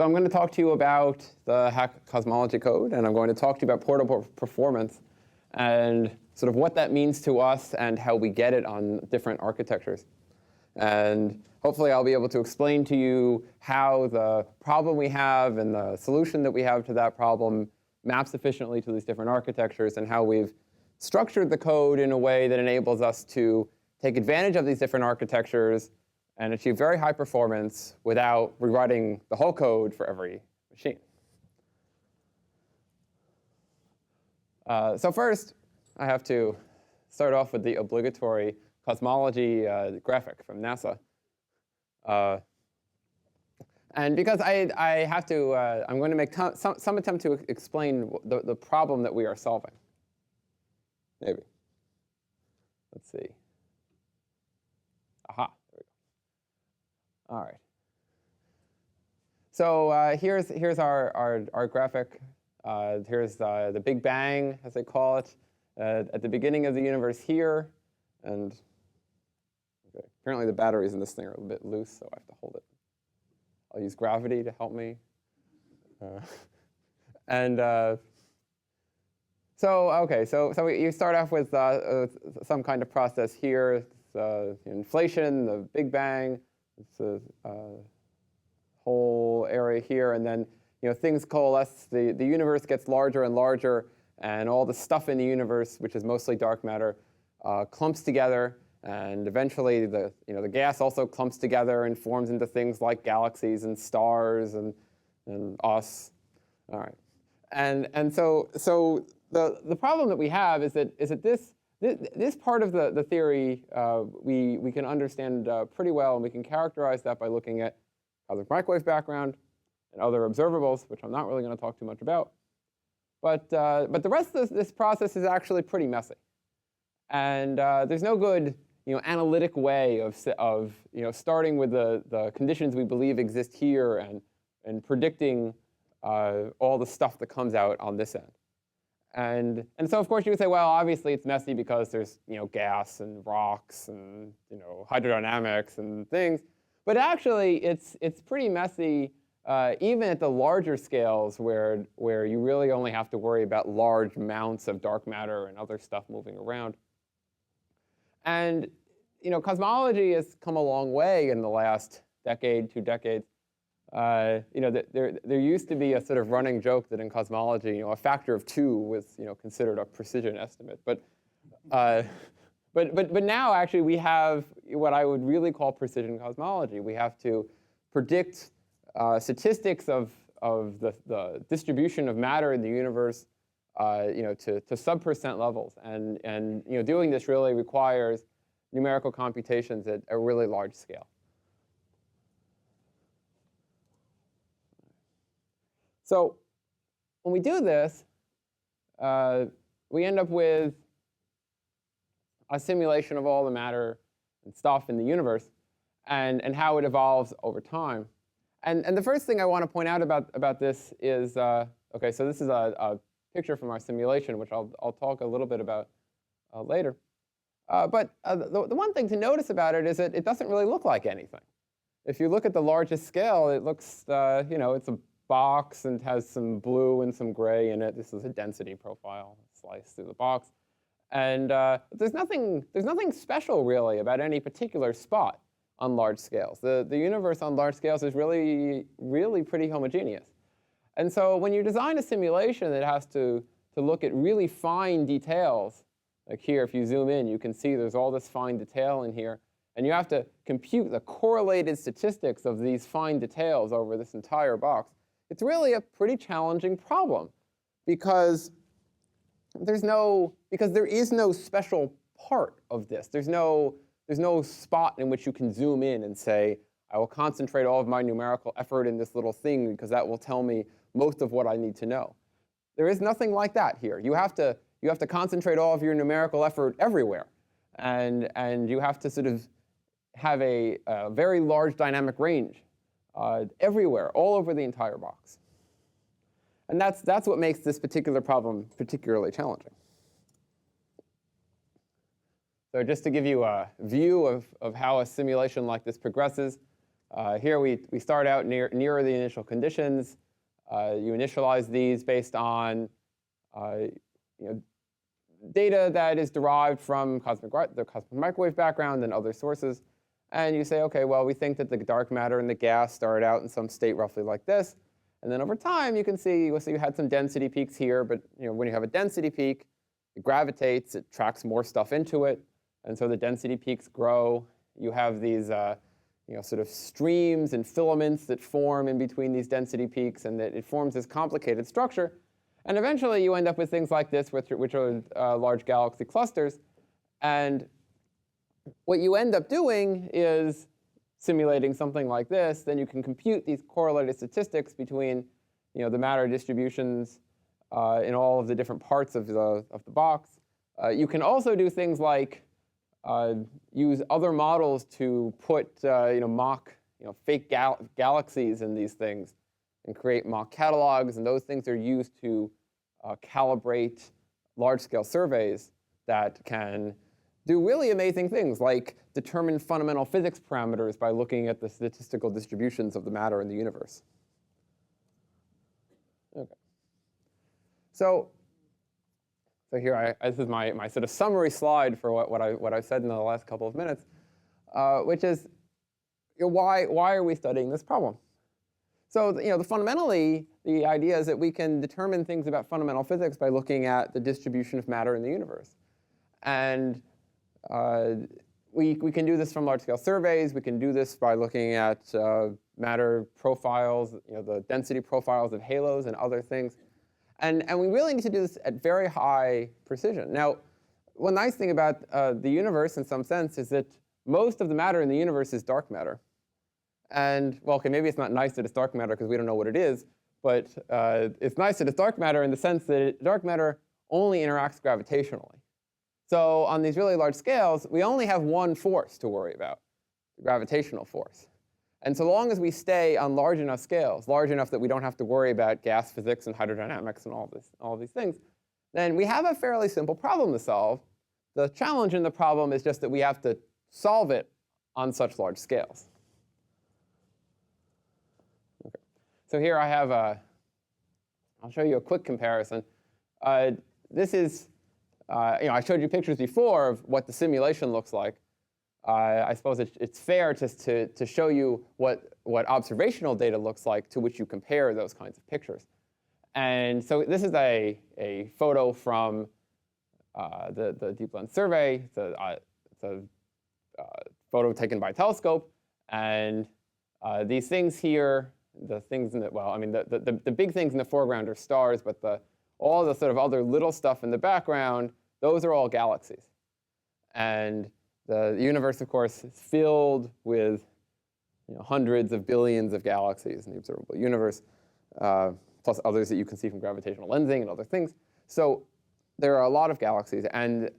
I'm going to talk to you about the HACC Cosmology code, and I'm going to talk to you about portable performance and sort of what that means to us and how we get it on different architectures. And hopefully I'll be able to explain to you how the problem we have and the solution that we have to that problem maps efficiently to these different architectures, and how we've structured the code in a way that enables us to take advantage of these different architectures and achieve very high performance without rewriting the whole code for every machine. So first, I have to start off with the obligatory cosmology graphic from NASA. And because I have to, I'm going to make some attempt to explain the problem that we are solving. Maybe. Let's see. Aha. All right. So here's our graphic. Here's the Big Bang, as they call it, at the beginning of the universe here. And okay, apparently the batteries in this thing are a bit loose, so I have to hold it. I'll use gravity to help me. So you start off with some kind of process here. It's, inflation, the Big Bang. It's a whole area here, and then things coalesce. The universe gets larger and larger, and all the stuff in the universe, which is mostly dark matter, clumps together, and eventually the gas also clumps together and forms into things like galaxies and stars and us. All right, and so the problem that we have is that this part of the theory we can understand pretty well, and we can characterize that by looking at cosmic microwave background and other observables, which I'm not really going to talk too much about. But the rest of this process is actually pretty messy, and there's no good analytic way of starting with the conditions we believe exist here and predicting all the stuff that comes out on this end. And so of course you would say, well, obviously it's messy because there's gas and rocks and hydrodynamics and things, but actually it's pretty messy even at the larger scales where you really only have to worry about large amounts of dark matter and other stuff moving around. And cosmology has come a long way in the last decade, 2 decades. There used to be a sort of running joke that in cosmology, a factor of 2 was considered a precision estimate. But now actually we have what I would really call precision cosmology. We have to predict statistics of the distribution of matter in the universe, to sub-percent levels, and doing this really requires numerical computations at a really large scale. So when we do this, we end up with a simulation of all the matter and stuff in the universe and how it evolves over time. And the first thing I want to point out about this is, okay, so this is a picture from our simulation, which I'll talk a little bit about later. But the one thing to notice about it is that it doesn't really look like anything. If you look at the largest scale, it looks, it's a box and has some blue and some gray in it. This is a density profile sliced through the box. And there's nothing special really about any particular spot on large scales. The universe on large scales is really, really pretty homogeneous. And so when you design a simulation that has to look at really fine details, like here, if you zoom in, you can see there's all this fine detail in here. And you have to compute the correlated statistics of these fine details over this entire box. It's really a pretty challenging problem because there is no special part of this. There's no spot in which you can zoom in and say, I will concentrate all of my numerical effort in this little thing because that will tell me most of what I need to know. There is nothing like that here. You have to concentrate all of your numerical effort everywhere, and you have to sort of have a very large dynamic range everywhere, all over the entire box. And that's what makes this particular problem particularly challenging. So just to give you a view of how a simulation like this progresses, Here we start out nearer the initial conditions. You initialize these based on data that is derived from the cosmic microwave background and other sources. And you say, OK, well, we think that the dark matter and the gas started out in some state roughly like this. And then over time, you can see, you had some density peaks here. But when you have a density peak, it gravitates. It tracks more stuff into it. And so the density peaks grow. You have these sort of streams and filaments that form in between these density peaks. And that it forms this complicated structure. And eventually, you end up with things like this, which are large galaxy clusters. And what you end up doing is simulating something like this. Then you can compute these correlated statistics between the matter distributions in all of the different parts of the box. You can also do things like use other models to put mock fake galaxies in these things and create mock catalogs. And those things are used to calibrate large-scale surveys that can do really amazing things, like determine fundamental physics parameters by looking at the statistical distributions of the matter in the universe. Okay. So here, this is my sort of summary slide for what I've said in the last couple of minutes, which is why are we studying this problem? So fundamentally, the idea is that we can determine things about fundamental physics by looking at the distribution of matter in the universe. And we can do this from large-scale surveys. We can do this by looking at matter profiles, the density profiles of halos and other things. And we really need to do this at very high precision. Now, one nice thing about the universe, in some sense, is that most of the matter in the universe is dark matter. And, well, OK, maybe it's not nice that it's dark matter because we don't know what it is. But it's nice that it's dark matter in the sense that dark matter only interacts gravitationally. So on these really large scales, we only have one force to worry about, the gravitational force. And so long as we stay on large enough scales, large enough that we don't have to worry about gas physics and hydrodynamics and all these things, then we have a fairly simple problem to solve. The challenge in the problem is just that we have to solve it on such large scales. Okay. So here I have I'll show you a quick comparison. This is I showed you pictures before of what the simulation looks like. I suppose it's fair just to show you what observational data looks like to which you compare those kinds of pictures. And so this is a photo from the Deep Lens survey. It's a photo taken by telescope. And these things here, the things in the, well, I mean, the big things in the foreground are stars, but all the sort of other little stuff in the background, those are all galaxies. And the universe, of course, is filled with hundreds of billions of galaxies in the observable universe, plus others that you can see from gravitational lensing and other things. So there are a lot of galaxies. And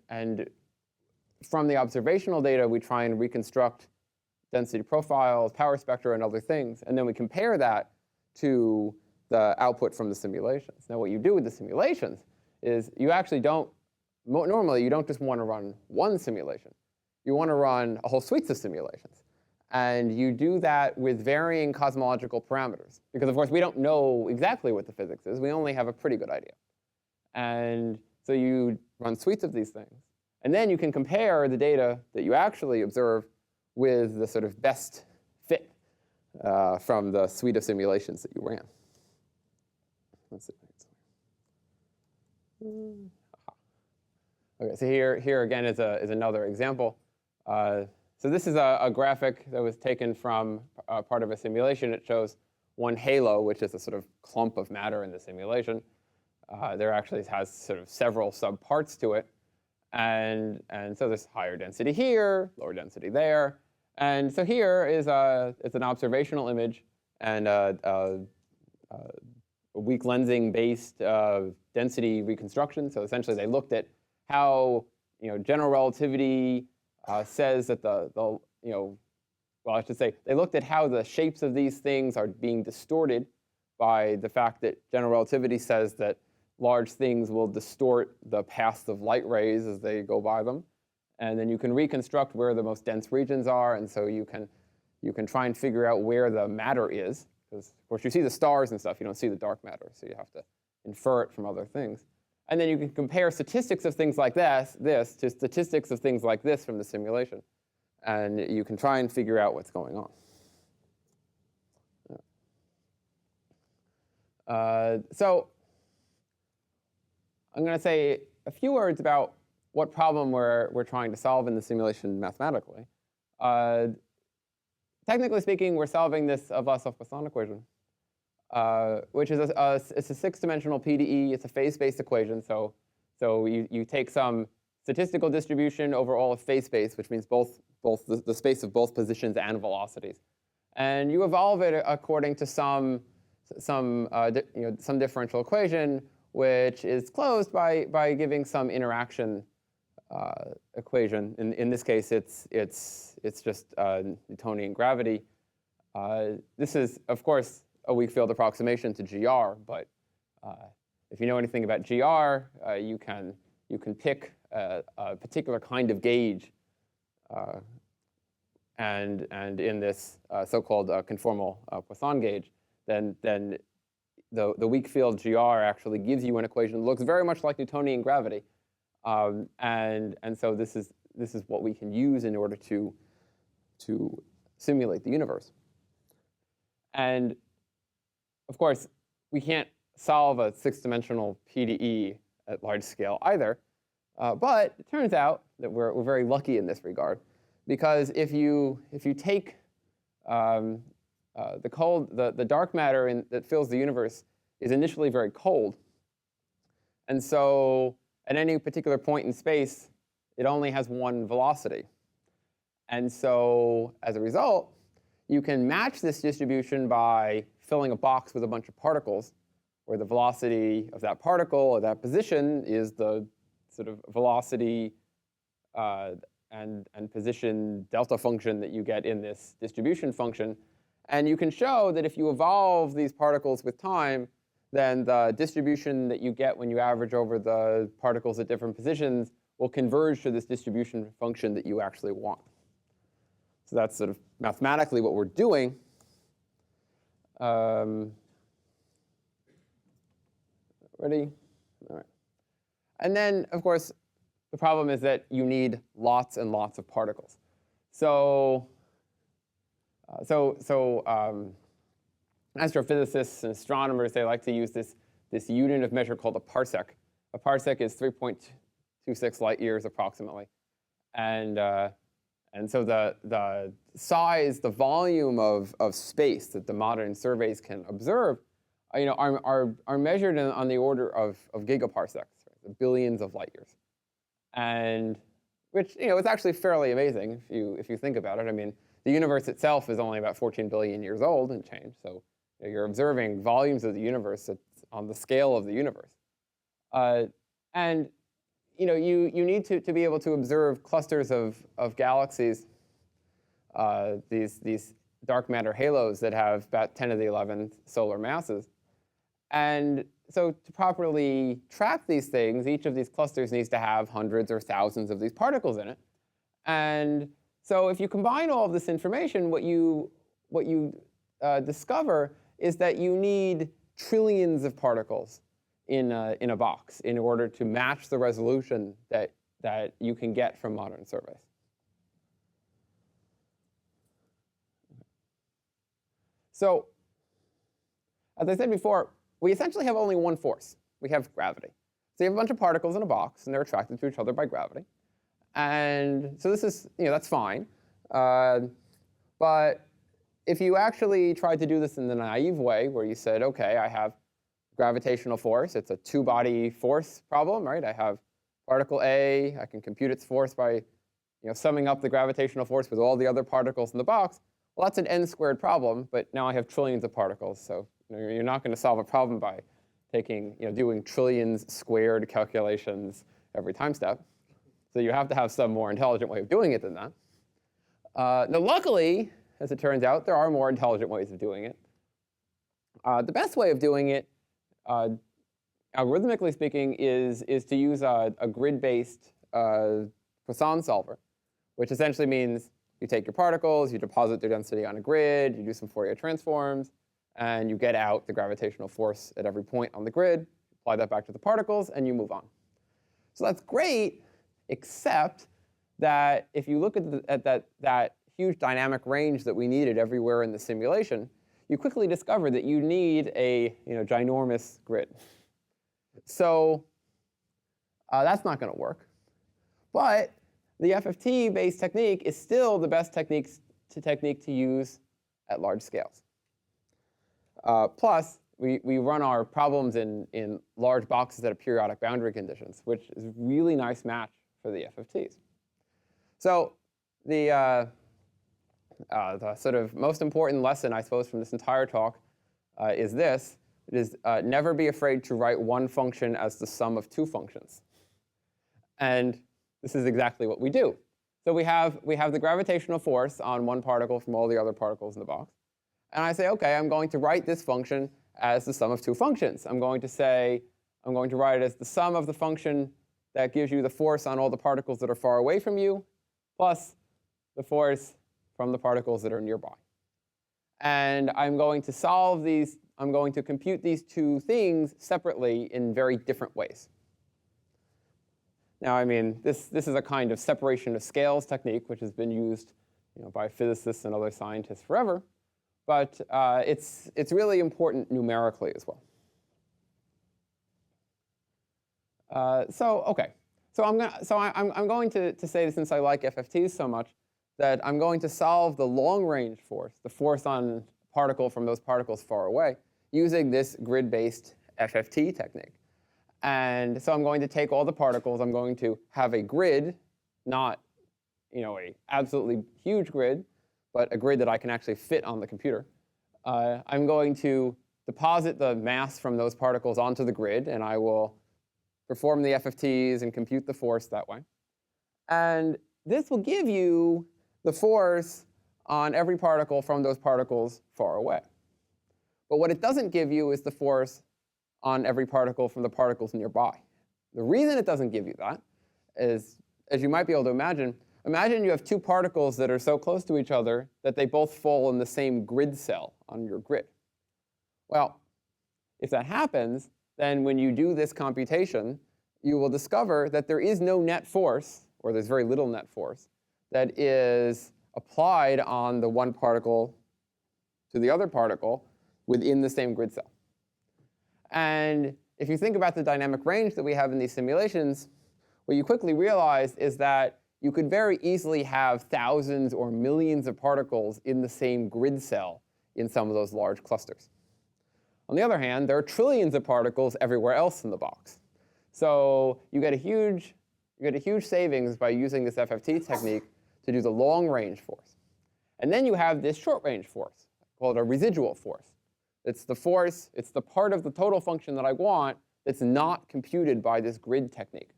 from the observational data, we try and reconstruct density profiles, power spectra, and other things. And then we compare that to the output from the simulations. Now, what you do with the simulations is you actually don't, normally you don't just want to run one simulation. You want to run a whole suite of simulations. And you do that with varying cosmological parameters. Because, of course, we don't know exactly what the physics is. We only have a pretty good idea. And so you run suites of these things. And then you can compare the data that you actually observe with the sort of best fit from the suite of simulations that you ran. Let's see. Okay, so here again is another example. So this is a graphic that was taken from part of a simulation. It shows one halo, which is a sort of clump of matter in the simulation. There actually has sort of several subparts to it. And so there's higher density here, lower density there. And so here is it's an observational image and a weak lensing-based density reconstruction. So essentially, they looked at how general relativity says that well, I should say they looked at how the shapes of these things are being distorted by the fact that general relativity says that large things will distort the paths of light rays as they go by them. And then you can reconstruct where the most dense regions are. And so you can you can try and figure out where the matter is, because of course you see the stars and stuff, you don't see the dark matter, so you have to infer it from other things. And then you can compare statistics of things like this to statistics of things like this from the simulation. And you can try and figure out what's going on. So I'm going to say a few words about what problem we're trying to solve in the simulation mathematically. Technically speaking, we're solving this Vlasov-Poisson equation, which is it's a 6-dimensional PDE. It's a phase-space equation. So you take some statistical distribution over all of phase space, which means both the space of both positions and velocities, and you evolve it according to some differential equation, which is closed by giving some interaction equation. In this case, it's just Newtonian gravity. This is, of course, a weak field approximation to GR, but if you know anything about GR, you can pick a particular kind of gauge, and in this so-called conformal Poisson gauge, then the weak field GR actually gives you an equation that looks very much like Newtonian gravity, and so this is what we can use in order to simulate the universe. And of course, we can't solve a 6-dimensional PDE at large scale either, but it turns out that we're very lucky in this regard, because if you take the dark matter that fills the universe is initially very cold, and so at any particular point in space, it only has one velocity. And so as a result, you can match this distribution by filling a box with a bunch of particles, where the velocity of that particle or that position is the sort of velocity and position delta function that you get in this distribution function. And you can show that if you evolve these particles with time, then the distribution that you get when you average over the particles at different positions will converge to this distribution function that you actually want. So that's sort of mathematically what we're doing. Ready? All right. And then, of course, the problem is that you need lots and lots of particles. So astrophysicists and astronomers, they like to use this unit of measure called a parsec. A parsec is 3.26 light years approximately. And so the size, the volume of space that the modern surveys can observe, are measured on the order of gigaparsecs, right? Billions of light years, and which it's actually fairly amazing if you think about it. I mean, the universe itself is only about 14 billion years old and change, so you're observing volumes of the universe that's on the scale of the universe, and you need to be able to observe clusters of galaxies, these dark matter halos that have about 10 to the 11th solar masses. And so to properly track these things, each of these clusters needs to have hundreds or thousands of these particles in it. And so if you combine all of this information, what you discover is that you need trillions of particles in a box in order to match the resolution that you can get from modern surveys. So as I said before, we essentially have only one force. We have gravity. So you have a bunch of particles in a box, and they're attracted to each other by gravity. And so this is, that's fine. But if you actually tried to do this in the naive way, where you said, OK, I have gravitational force. It's a two-body force problem, right? I have particle A. I can compute its force by summing up the gravitational force with all the other particles in the box. Well, that's an n-squared problem, but now I have trillions of particles. So you're not going to solve a problem by doing trillions squared calculations every time step. So you have to have some more intelligent way of doing it than that. Now, luckily, as it turns out, there are more intelligent ways of doing it. The best way of doing it, algorithmically speaking, is to use a grid-based Poisson solver, which essentially means you take your particles, you deposit their density on a grid, you do some Fourier transforms, and you get out the gravitational force at every point on the grid, apply that back to the particles, and you move on. So that's great, except that if you look at that huge dynamic range that we needed everywhere in the simulation, you quickly discover that you need a ginormous grid. So that's not going to work. But the FFT-based technique is still the best technique to use at large scales. Plus, we run our problems in large boxes at a periodic boundary conditions, which is a really nice match for the FFTs. So the sort of most important lesson, I suppose, from this entire talk is this. It is never be afraid to write one function as the sum of two functions. And this is exactly what we do. So we have the gravitational force on one particle from all the other particles in the box. And I say, OK, I'm going to write this function as the sum of two functions. I'm going to write it as the sum of the function that gives you the force on all the particles that are far away from you, plus the force from the particles that are nearby. And I'm going to solve these, I'm going to compute these two things separately in very different ways. Now, I mean, this is a kind of separation of scales technique, which has been used by physicists and other scientists forever. But it's really important numerically as well. So I'm going to say that since I like FFTs so much, that I'm going to solve the long-range force, the force on a particle from those particles far away, using this grid-based FFT technique. And so I'm going to take all the particles. I'm going to have a grid, not a absolutely huge grid, but a grid that I can actually fit on the computer. I'm going to deposit the mass from those particles onto the grid, and I will perform the FFTs and compute the force that way. And this will give you the force on every particle from those particles far away. But what it doesn't give you is the force on every particle from the particles nearby. The reason it doesn't give you that is, as you might be able to imagine you have two particles that are so close to each other that they both fall in the same grid cell on your grid. Well, if that happens, then when you do this computation, you will discover that there is no net force, or there's very little net force, that is applied on the one particle to the other particle within the same grid cell. And if you think about the dynamic range that we have in these simulations, what you quickly realize is that you could very easily have thousands or millions of particles in the same grid cell in some of those large clusters. On the other hand, there are trillions of particles everywhere else in the box. So you get a huge savings by using this FFT technique to do the long-range force. And then you have this short-range force, called a residual force. It's the force, it's the part of the total function that I want that's not computed by this grid technique.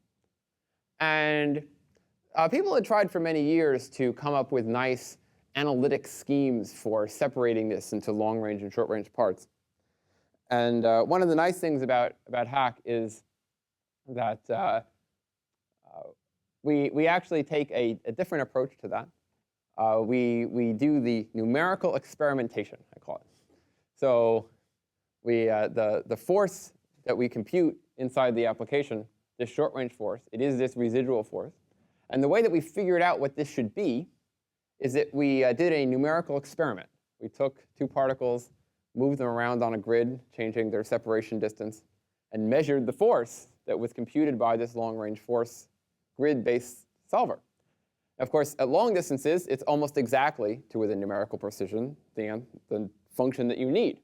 And people had tried for many years to come up with nice analytic schemes for separating this into long-range and short-range parts. And one of the nice things about HACC is that we actually take a different approach to that. We do the numerical experimentation, I call it. So the force that we compute inside the application, this short-range force, it is this residual force. And the way that we figured out what this should be is that we did a numerical experiment. We took two particles, moved them around on a grid, changing their separation distance, and measured the force that was computed by this long-range force grid-based solver. Of course, at long distances, it's almost exactly, to within numerical precision, the function that you need.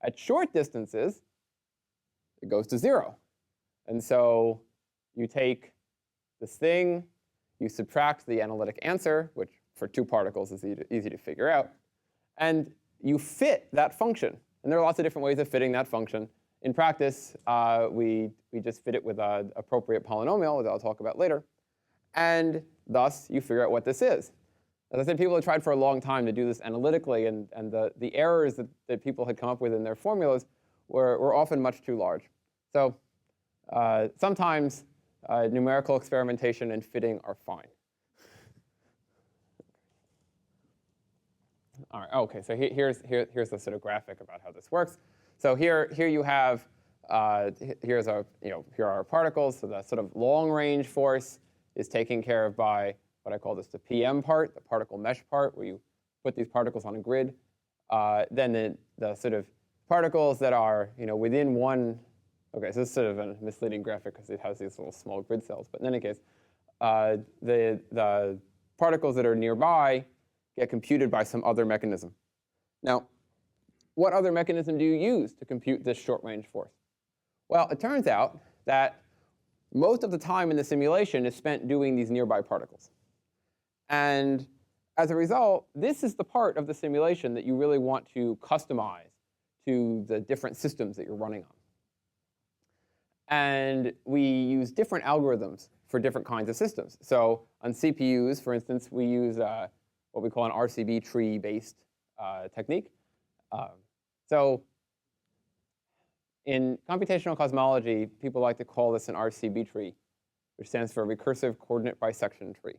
At short distances, it goes to 0. And so you take this thing, you subtract the analytic answer, which for two particles is easy to figure out, and you fit that function. And there are lots of different ways of fitting that function. In practice, we just fit it with an appropriate polynomial, that I'll talk about later. And thus, you figure out what this is. As I said, people have tried for a long time to do this analytically, and the errors that people had come up with in their formulas were often much too large. So sometimes numerical experimentation and fitting are fine. All right. Okay. So here's the sort of graphic about how this works. So here you have here are our particles. So the sort of long range force is taken care of by what I call this the PM part, the particle mesh part, where you put these particles on a grid. Then the sort of particles that are within one. Okay, so this is sort of a misleading graphic because it has these little small grid cells. But in any case, the particles that are nearby get computed by some other mechanism. Now, what other mechanism do you use to compute this short-range force? Well, it turns out that most of the time in the simulation is spent doing these nearby particles. And as a result, this is the part of the simulation that you really want to customize to the different systems that you're running on. And we use different algorithms for different kinds of systems. So on CPUs, for instance, we use what we call an RCB tree-based technique. So in computational cosmology, people like to call this an RCB tree, which stands for recursive coordinate bisection tree.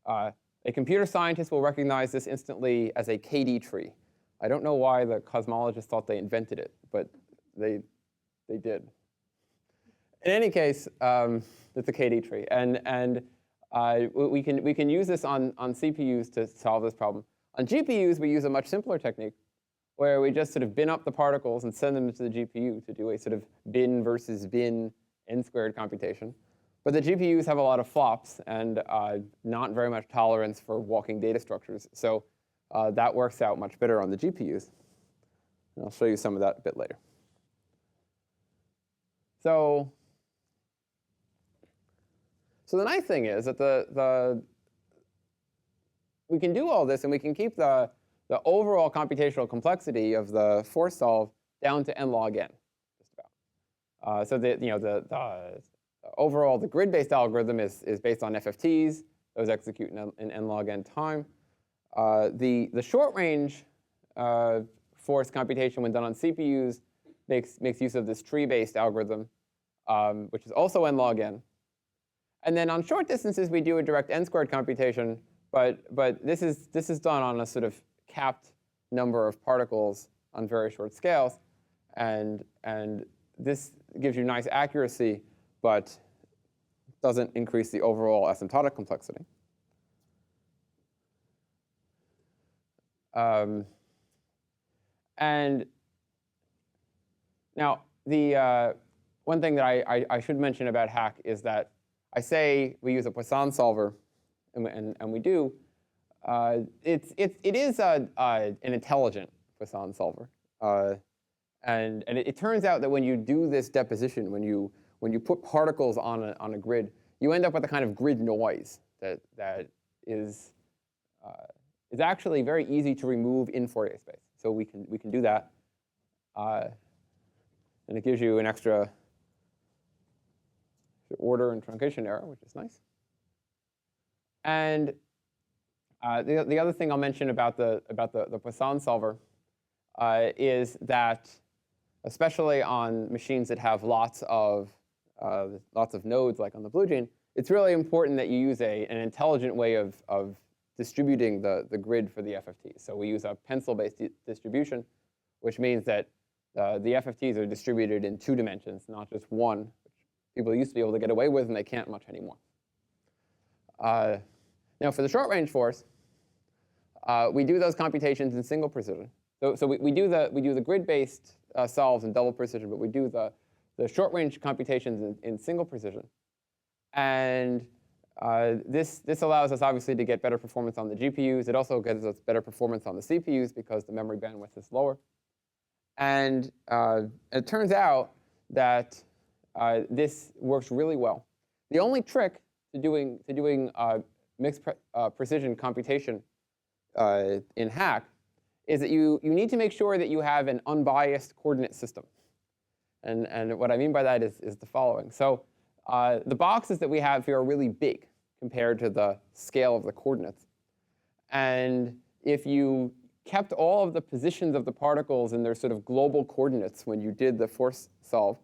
A computer scientist will recognize this instantly as a KD tree. I don't know why the cosmologists thought they invented it, but they did. In any case, it's a KD tree, and we can use this on CPUs to solve this problem. On GPUs, we use a much simpler technique, where we just sort of bin up the particles and send them to the GPU to do a sort of bin versus bin n-squared computation. But the GPUs have a lot of flops and not very much tolerance for walking data structures, so that works out much better on the GPUs. And I'll show you some of that a bit later. So the nice thing is that we can do all this, and we can keep the overall computational complexity of the force solve down to n log n, just about. So the overall, the grid-based algorithm is based on FFTs. Those execute in n log n time. The short-range force computation, when done on CPUs, makes use of this tree-based algorithm, which is also n log n. And then on short distances, we do a direct n-squared computation, but this is done on a sort of capped number of particles on very short scales, and this gives you nice accuracy, but doesn't increase the overall asymptotic complexity. And now the one thing that I should mention about HACC is that I say we use a Poisson solver, and we do. It is an intelligent Poisson solver, and it turns out that when you do this deposition, when you put particles on a grid, you end up with a kind of grid noise that is actually very easy to remove in Fourier space. So we can do that, and it gives you an extra order and truncation error, which is nice. And the other thing I'll mention about the Poisson solver is that, especially on machines that have lots of nodes, like on the Blue Gene, it's really important that you use an intelligent way of distributing the grid for the FFTs. So we use a pencil-based distribution, which means that the FFTs are distributed in 2 dimensions, not just one, which people used to be able to get away with, and they can't much anymore. Now, for the short-range force, we do those computations in single precision. So we do the grid-based solves in double precision, but we do the short-range computations in single precision. And this allows us, obviously, to get better performance on the GPUs. It also gives us better performance on the CPUs because the memory bandwidth is lower. And it turns out that this works really well. The only trick to doing mixed precision computation in HACC is that you need to make sure that you have an unbiased coordinate system. And what I mean by that is the following. So the boxes that we have here are really big compared to the scale of the coordinates. And if you kept all of the positions of the particles in their sort of global coordinates when you did the force solve,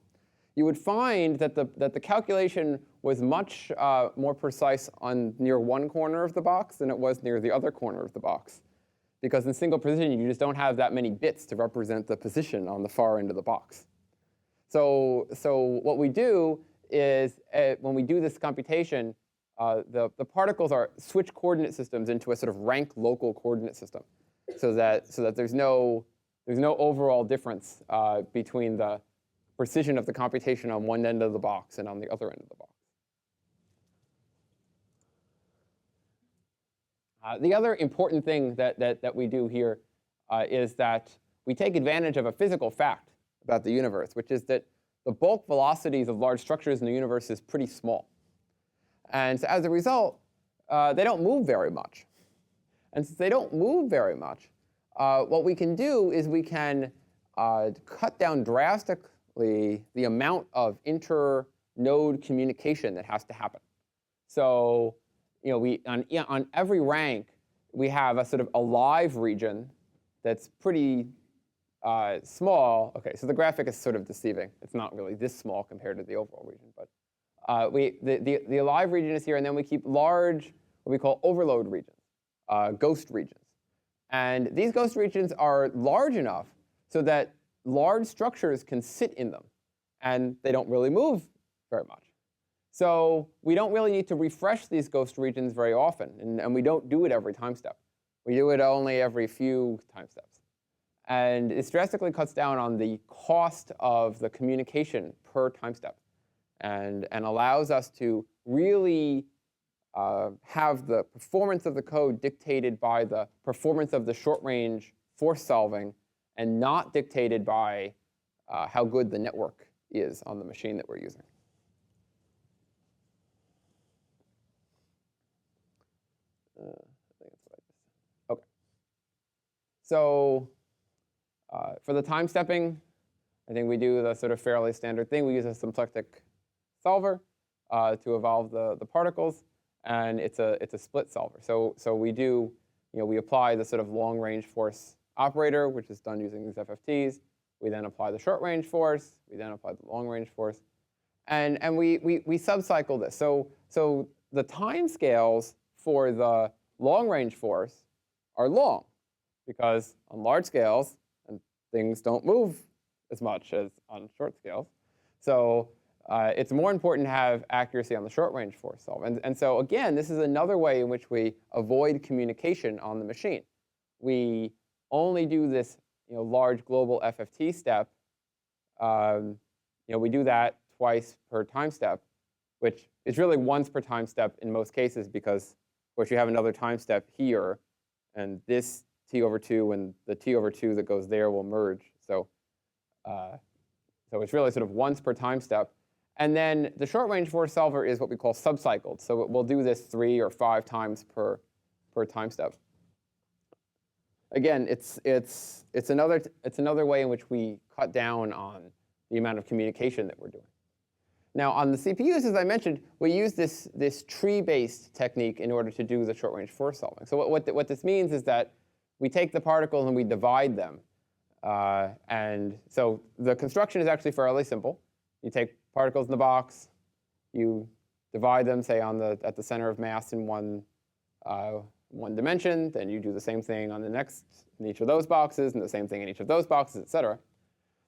you would find that the calculation was much more precise on near one corner of the box than it was near the other corner of the box, because in single precision, you just don't have that many bits to represent the position on the far end of the box. So what we do is, when we do this computation, the particles are switch coordinate systems into a sort of rank local coordinate system, so that there's no overall difference between the precision of the computation on one end of the box and on the other end of the box. The other important thing that we do here is that we take advantage of a physical fact about the universe, which is that the bulk velocities of large structures in the universe is pretty small. And so as a result, they don't move very much. And since they don't move very much, what we can do is we can cut down drastically the amount of inter-node communication that has to happen. So on every rank, we have a sort of a live region that's pretty small. OK, so the graphic is sort of deceiving. It's not really this small compared to the overall region. But the alive region is here, and then we keep large, what we call overload regions, ghost regions. And these ghost regions are large enough so that large structures can sit in them, and they don't really move very much. So we don't really need to refresh these ghost regions very often, and we don't do it every time step. We do it only every few time steps. And this drastically cuts down on the cost of the communication per time step, and allows us to really have the performance of the code dictated by the performance of the short-range force solving, and not dictated by how good the network is on the machine that we're using. I think that's what I just said. OK. So for the time stepping, I think we do the sort of fairly standard thing. We use a symplectic solver to evolve the particles, and it's a split solver. So we do, we apply the sort of long-range force operator, which is done using these FFTs. We then apply the short-range force. We then apply the long-range force, and we subcycle this. So the time scales for the long-range force are long, because on large scales, and things don't move as much as on short scales. So it's more important to have accuracy on the short-range force solve. And so again, this is another way in which we avoid communication on the machine. We only do this large global FFT step. We do that twice per time step, which is really once per time step in most cases, because of course you have another time step here, and this T over 2 and the T over 2 that goes there will merge. So it's really sort of once per time step. And then the short-range force solver is what we call subcycled. So we'll do this 3 or 5 times per time step. Again, it's another way in which we cut down on the amount of communication that we're doing. Now, on the CPUs, as I mentioned, we use this tree-based technique in order to do the short-range force solving. So what this means is that we take the particles and we divide them. And so the construction is actually fairly simple. You take particles in the box, you divide them, say, at the center of mass in one dimension. Then you do the same thing on the next in each of those boxes, and the same thing in each of those boxes, et cetera.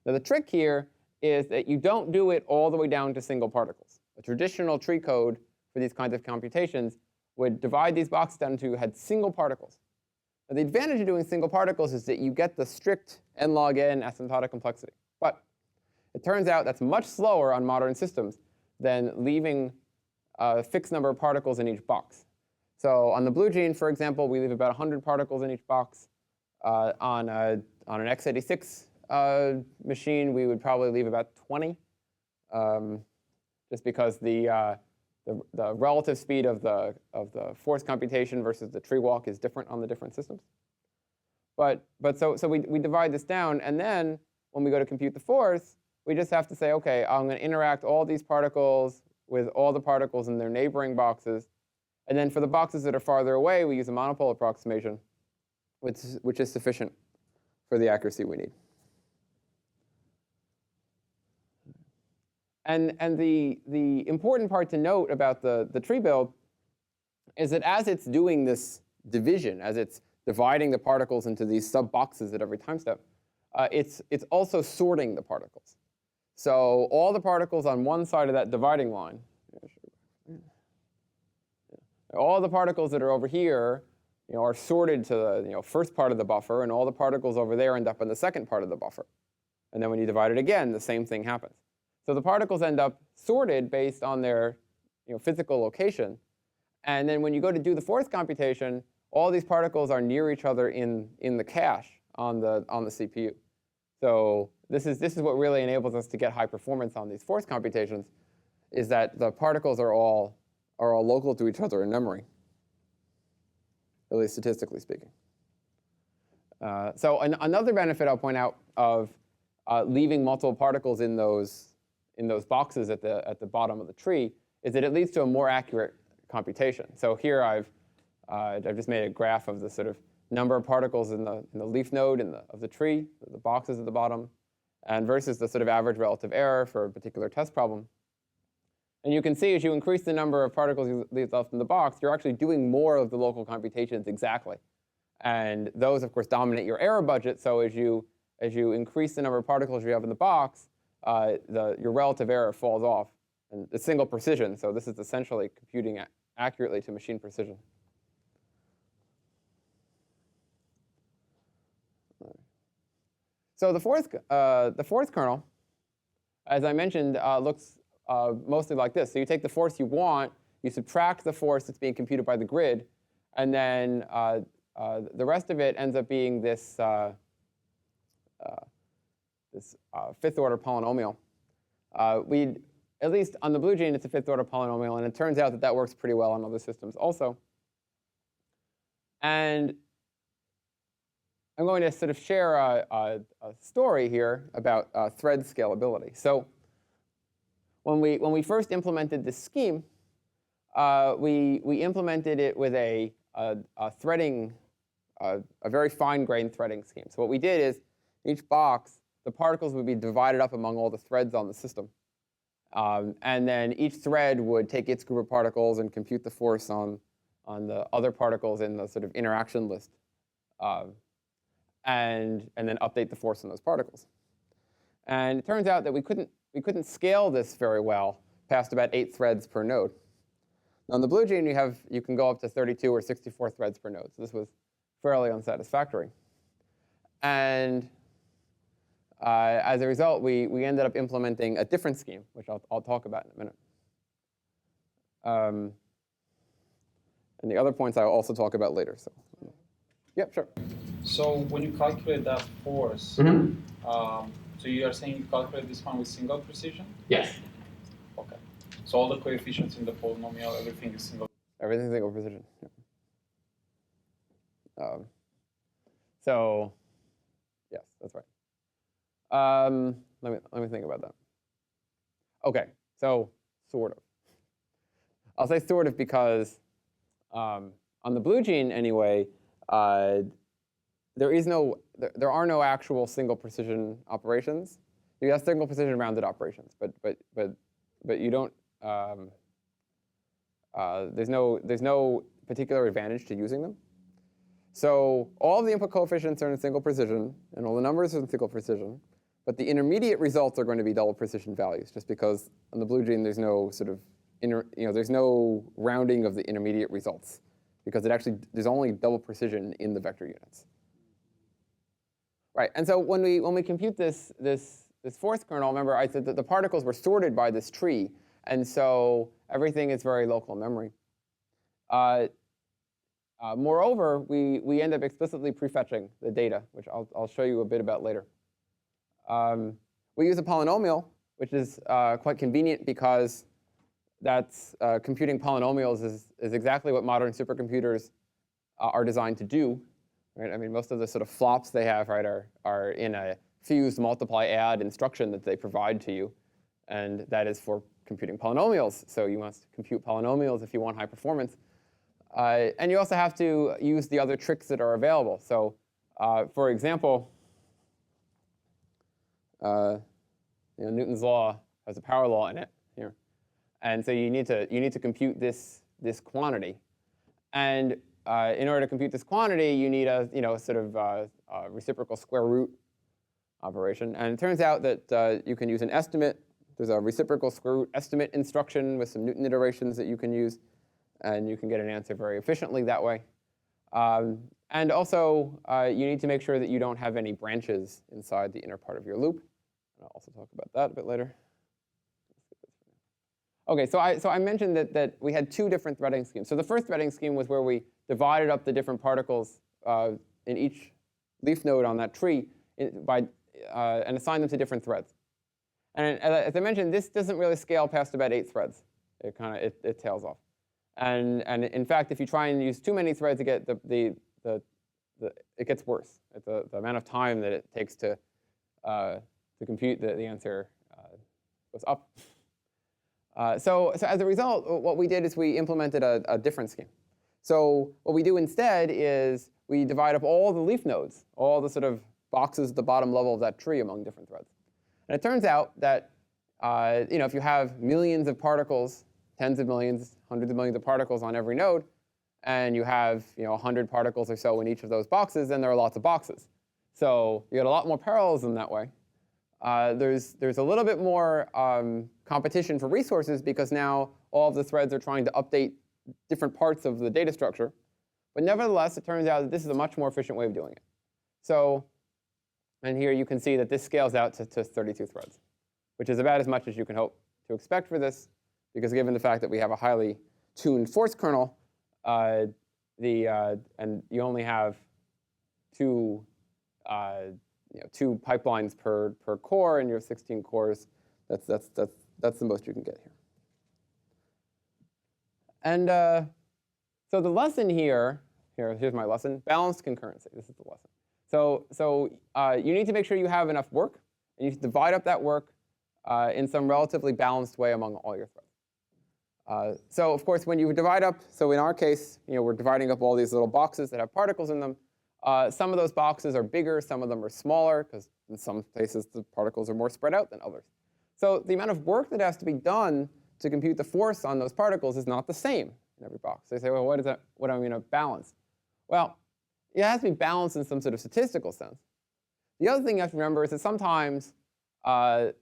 Now, the trick here is that you don't do it all the way down to single particles. A traditional tree code for these kinds of computations would divide these boxes down to had single particles. Now, the advantage of doing single particles is that you get the strict n log n asymptotic complexity. But it turns out that's much slower on modern systems than leaving a fixed number of particles in each box. So on the blue gene, for example, we leave about 100 particles in each box. On an x86 machine, we would probably leave about 20, just because the relative speed of the force computation versus the tree walk is different on the different systems. So we divide this down, and then when we go to compute the force, we just have to say, OK, I'm going to interact all these particles with all the particles in their neighboring boxes. And then for the boxes that are farther away, we use a monopole approximation, which is sufficient for the accuracy we need. And the important part to note about the tree build is that as it's doing this division, as it's dividing the particles into these sub-boxes at every time step, it's also sorting the particles. So all the particles on one side of that dividing line, all the particles that are over here, are sorted to the first part of the buffer, and all the particles over there end up in the second part of the buffer. And then when you divide it again, the same thing happens. So the particles end up sorted based on their physical location. And then when you go to do the force computation, all these particles are near each other in the cache on the CPU. So this is what really enables us to get high performance on these force computations, is that the particles are all local to each other in memory, at least statistically speaking. So another benefit I'll point out of leaving multiple particles in those boxes at the bottom of the tree is that it leads to a more accurate computation. So here I've just made a graph of the sort of number of particles in the leaf node of the tree, the boxes at the bottom, and versus the sort of average relative error for a particular test problem. And you can see as you increase the number of particles you leave left in the box, you're actually doing more of the local computations exactly. And those, of course, dominate your error budget. So as you increase the number of particles you have in the box, your relative error falls off. And it's single precision. So this is essentially computing accurately to machine precision. So the fourth kernel, as I mentioned, looks mostly like this. So you take the force you want, you subtract the force that's being computed by the grid, and then the rest of it ends up being this fifth order polynomial. At least on the blue gene, it's a fifth order polynomial, and it turns out that works pretty well on other systems also. And I'm going to sort of share a story here about thread scalability. So when we first implemented this scheme, we implemented it with a threading, a very fine-grained threading scheme. So what we did is, each box, the particles would be divided up among all the threads on the system. And then each thread would take its group of particles and compute the force on the other particles in the sort of interaction list. And then update the force on those particles. And it turns out that we couldn't scale this very well past about 8 threads per node. Now, on the blue gene, you can go up to 32 or 64 threads per node. So this was fairly unsatisfactory. And as a result, we ended up implementing a different scheme, which I'll talk about in a minute. And the other points I'll also talk about later. So, yep, sure. So when you calculate that force, so you are saying you calculate this one with single precision? Yes. Okay. So all the coefficients in the polynomial, everything is single. Everything's single precision. Yep. So yes, that's right. Let me think about that. Okay, so sort of. I'll say sort of because on the blue gene anyway, there are no actual single precision operations. You have single precision rounded operations, but you don't. There's no particular advantage to using them. So all of the input coefficients are in single precision, and all the numbers are in single precision. But the intermediate results are going to be double precision values, just because on the blue gene there's no sort of there's no rounding of the intermediate results, because there's only double precision in the vector units. Right, and so when we compute this fourth kernel, remember I said that the particles were sorted by this tree, and so everything is very local memory. Moreover, we end up explicitly prefetching the data, which I'll show you a bit about later. We use a polynomial, which is quite convenient because that's computing polynomials is exactly what modern supercomputers are designed to do. Right? I mean, most of the sort of flops they have, right, are in a fuse, multiply, add instruction that they provide to you, and that is for computing polynomials. So you must compute polynomials if you want high performance. And you also have to use the other tricks that are available. So, for example, Newton's law has a power law in it here, and so you need to compute this quantity. And in order to compute this quantity, you need a sort of reciprocal square root operation. And it turns out that you can use an estimate. There's a reciprocal square root estimate instruction with some Newton iterations that you can use, and you can get an answer very efficiently that way. And also, you need to make sure that you don't have any branches inside the inner part of your loop. And I'll also talk about that a bit later. OK, so I mentioned that we had two different threading schemes. So the first threading scheme was where we divided up the different particles in each leaf node on that tree and assigned them to different threads. And as I mentioned, this doesn't really scale past about 8 threads. It tails off. And in fact, if you try and use too many threads, it gets worse. The amount of time that it takes to compute the answer goes up. So as a result, what we did is we implemented a different scheme. So what we do instead is we divide up all the leaf nodes, all the sort of boxes at the bottom level of that tree among different threads. And it turns out that if you have millions of particles, tens of millions, hundreds of millions of particles on every node, and you have 100 particles or so in each of those boxes, then there are lots of boxes. So you get a lot more parallelism that way. There's a little bit more competition for resources because now all of the threads are trying to update different parts of the data structure. But nevertheless, it turns out that this is a much more efficient way of doing it. So, and here you can see that this scales out to 32 threads, which is about as much as you can hope to expect for this, because given the fact that we have a highly tuned force kernel, and you only have two pipelines per core, and you have 16 cores. That's the most you can get here. And so the lesson here's my lesson: balanced concurrency. This is the lesson. So you need to make sure you have enough work, and you divide up that work in some relatively balanced way among all your threads. So of course, when you divide up, so in our case, we're dividing up all these little boxes that have particles in them. Some of those boxes are bigger, some of them are smaller, because in some places the particles are more spread out than others. So the amount of work that has to be done to compute the force on those particles is not the same in every box. They say, well, what do I mean by balanced? Well, it has to be balanced in some sort of statistical sense. The other thing you have to remember is that sometimes the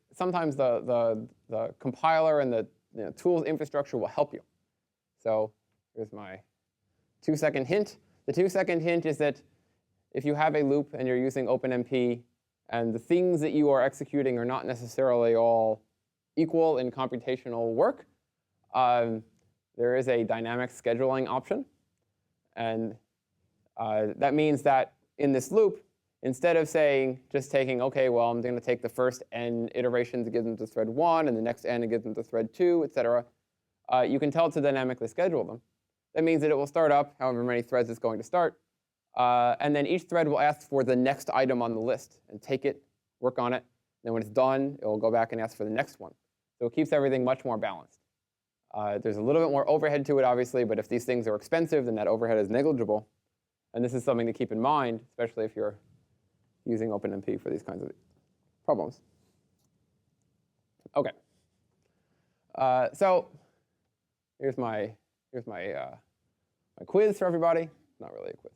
compiler and the tools infrastructure will help you. So here's my 2-second hint. The 2-second hint is that if you have a loop and you're using OpenMP, and the things that you are executing are not necessarily all equal in computational work, there is a dynamic scheduling option. And that means that in this loop, instead of just taking, OK, well, I'm going to take the first n iterations to give them to thread 1, and the next n to give them to thread 2, et cetera, you can tell it to dynamically schedule them. That means that it will start up however many threads it's going to start. And then each thread will ask for the next item on the list and take it, work on it. Then when it's done, it will go back and ask for the next one. So it keeps everything much more balanced. There's a little bit more overhead to it, obviously, but if these things are expensive, then that overhead is negligible. And this is something to keep in mind, especially if you're using OpenMP for these kinds of problems. OK. So here's my quiz for everybody. Not really a quiz.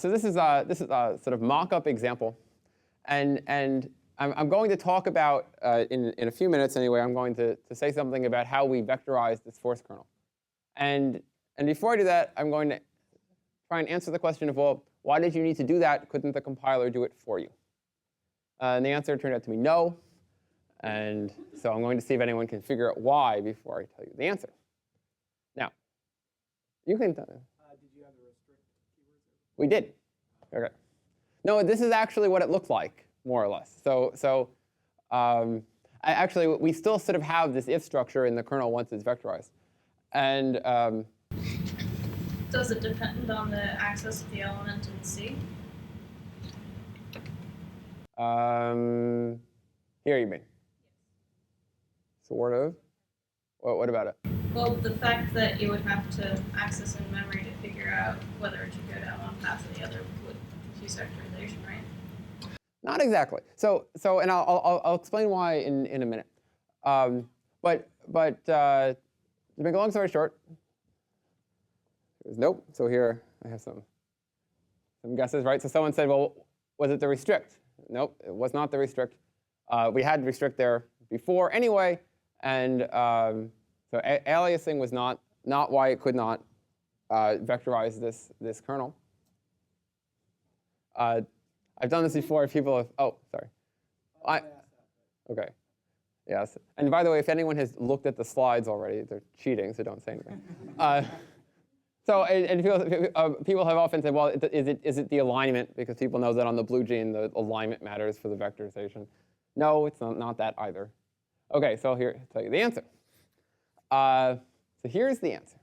So this is a sort of mock-up example, and I'm going to talk about in a few minutes anyway. I'm going to say something about how we vectorize this force kernel, and before I do that, I'm going to try and answer the question of, well, why did you need to do that? Couldn't the compiler do it for you? And the answer turned out to be no, and so I'm going to see if anyone can figure out why before I tell you the answer. Now, you can. We did. OK. No, this is actually what it looked like, more or less. So actually, we still sort of have this if structure in the kernel once it's vectorized. And does it depend on the access of the element in C? Here you mean? Sort of. What about it? Well, the fact that you would have to access in memory to figure out whether it should go down one path or the other would confuse vectorization, right? Not exactly. So and I'll explain why in a minute. But to make a long story short, Nope. So here I have some guesses, right? So someone said, well, was it the restrict? Nope, it was not the restrict. We had restrict there before anyway, and so aliasing was not why it could not vectorize this kernel. I've done this before. People have. Oh, sorry. Okay. Yes. And by the way, if anyone has looked at the slides already, they're cheating, so don't say anything. So people have often said, well, is it the alignment? Because people know that on the blue gene, the alignment matters for the vectorization. No, it's not that either. OK, so here, I'll tell you the answer. So here's the answer.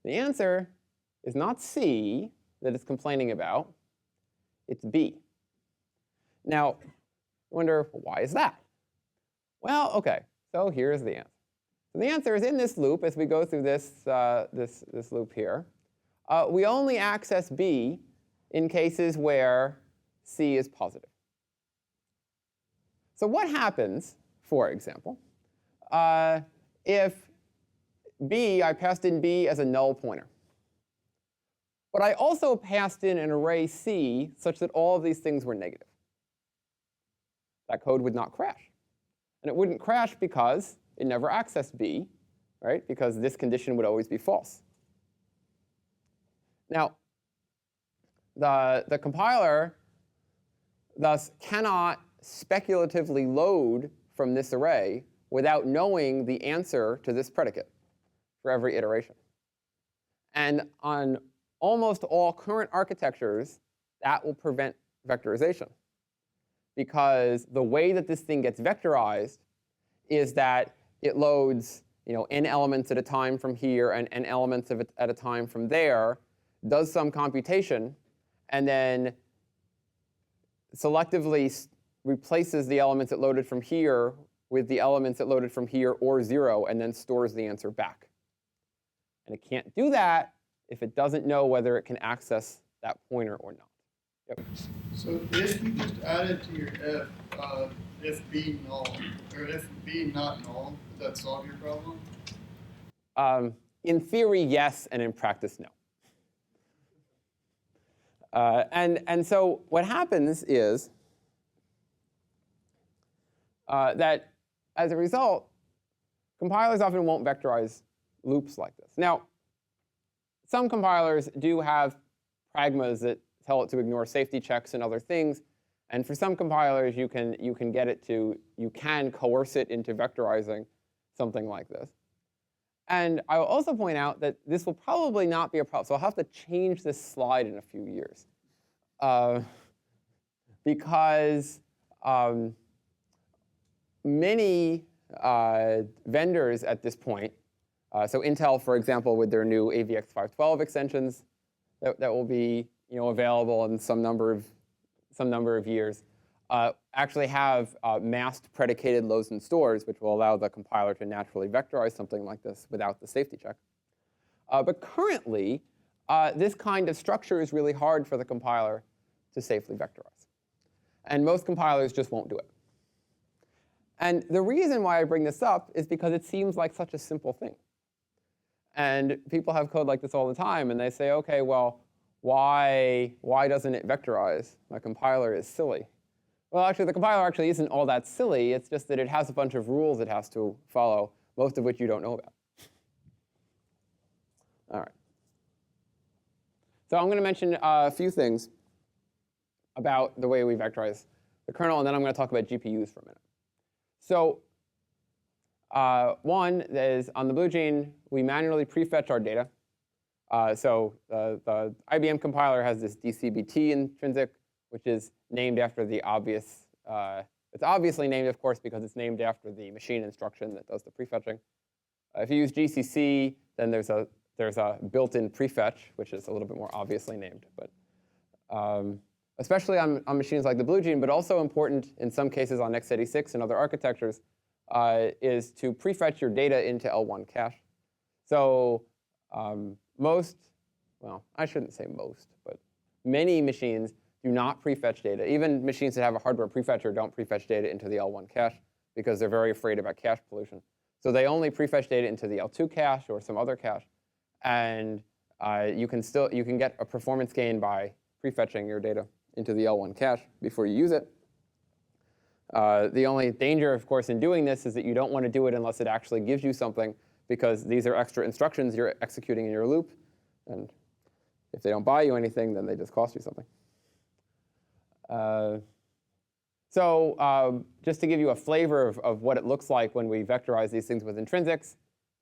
The answer is not C that it's complaining about. It's B. Now, I wonder, why is that? Well, OK, so here's the answer. So the answer is in this loop, as we go through this loop here, we only access B in cases where C is positive. So what happens, for example, if I passed in B as a null pointer, but I also passed in an array C such that all of these things were negative? That code would not crash. And it wouldn't crash because it never accessed B, right? Because this condition would always be false. Now, the compiler thus cannot speculatively load from this array without knowing the answer to this predicate for every iteration. And on almost all current architectures, that will prevent vectorization. Because the way that this thing gets vectorized is that it loads n elements at a time from here and n elements of it at a time from there, does some computation, and then selectively replaces the elements it loaded from here with the elements it loaded from here or 0, and then stores the answer back. And it can't do that if it doesn't know whether it can access that pointer or not. Yep. So if you just added to your if B null, or if B not null, does that solve your problem? In theory, yes, and in practice, no. And so what happens is that as a result, compilers often won't vectorize loops like this. Now, some compilers do have pragmas that tell it to ignore safety checks and other things. And for some compilers, you can coerce it into vectorizing something like this. And I will also point out that this will probably not be a problem. So I'll have to change this slide in a few years. Because many vendors at this point, so Intel, for example, with their new AVX512 extensions that will be available in some number of years, actually have masked predicated loads and stores, which will allow the compiler to naturally vectorize something like this without the safety check. But currently, this kind of structure is really hard for the compiler to safely vectorize. And most compilers just won't do it. And the reason why I bring this up is because it seems like such a simple thing. And people have code like this all the time, and they say, OK, well, why doesn't it vectorize? My compiler is silly. Well, actually, the compiler actually isn't all that silly. It's just that it has a bunch of rules it has to follow, most of which you don't know about. All right. So I'm going to mention a few things about the way we vectorize the kernel, and then I'm going to talk about GPUs for a minute. So one is on the blue gene, we manually prefetch our data. So the IBM compiler has this DCBT intrinsic, which is named after the obvious. It's obviously named, of course, because it's named after the machine instruction that does the prefetching. If you use GCC, then there's a built-in prefetch, which is a little bit more obviously named. But especially on machines like the blue gene, but also important in some cases on x86 and other architectures, is to prefetch your data into L1 cache. So well, I shouldn't say most, but many machines do not prefetch data. Even machines that have a hardware prefetcher don't prefetch data into the L1 cache because they're very afraid about cache pollution. So they only prefetch data into the L2 cache or some other cache. And you can get a performance gain by prefetching your data into the L1 cache before you use it. The only danger, of course, in doing this is that you don't want to do it unless it actually gives you something, because these are extra instructions you're executing in your loop, and if they don't buy you anything, then they just cost you something. Just to give you a flavor of what it looks like when we vectorize these things with intrinsics,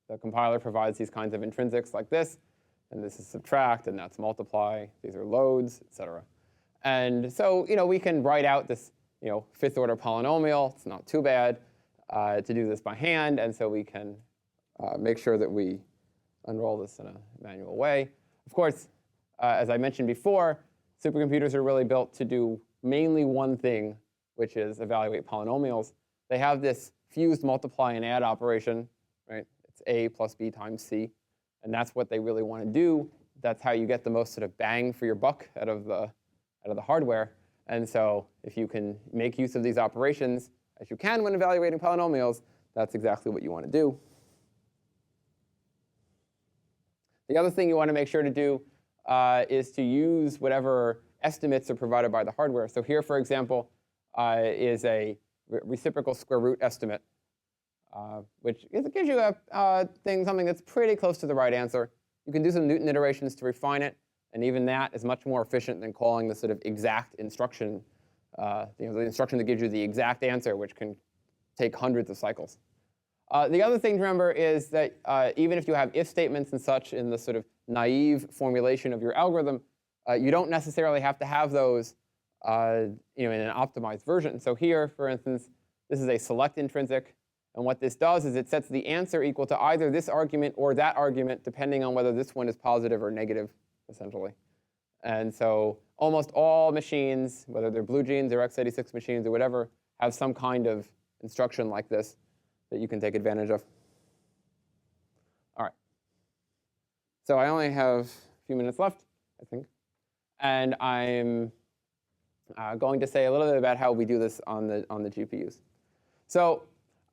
the compiler provides these kinds of intrinsics like this, and this is subtract, and that's multiply. These are loads, et cetera. And so, we can write out this, fifth order polynomial. It's not too bad to do this by hand, and so we can make sure that we unroll this in a manual way. Of course, as I mentioned before, supercomputers are really built to do mainly one thing, which is evaluate polynomials. They have this fused multiply and add operation, right? It's A plus B times C, and that's what they really want to do. That's how you get the most sort of bang for your buck out of the hardware. And so if you can make use of these operations as you can when evaluating polynomials, that's exactly what you want to do. The other thing you want to make sure to do is to use whatever estimates are provided by the hardware. So here, for example, is a reciprocal square root estimate, which gives you something that's pretty close to the right answer. You can do some Newton iterations to refine it, and even that is much more efficient than calling the sort of exact instruction, the instruction that gives you the exact answer, which can take hundreds of cycles. The other thing to remember is that even if you have if statements and such in the sort of naive formulation of your algorithm, you don't necessarily have to have those in an optimized version. So here, for instance, this is a select intrinsic. And what this does is it sets the answer equal to either this argument or that argument, depending on whether this one is positive or negative, essentially. And so almost all machines, whether they're blue jeans or x86 machines or whatever, have some kind of instruction like this that you can take advantage of. All right. So I only have a few minutes left, I think. And I'm going to say a little bit about how we do this on the GPUs. So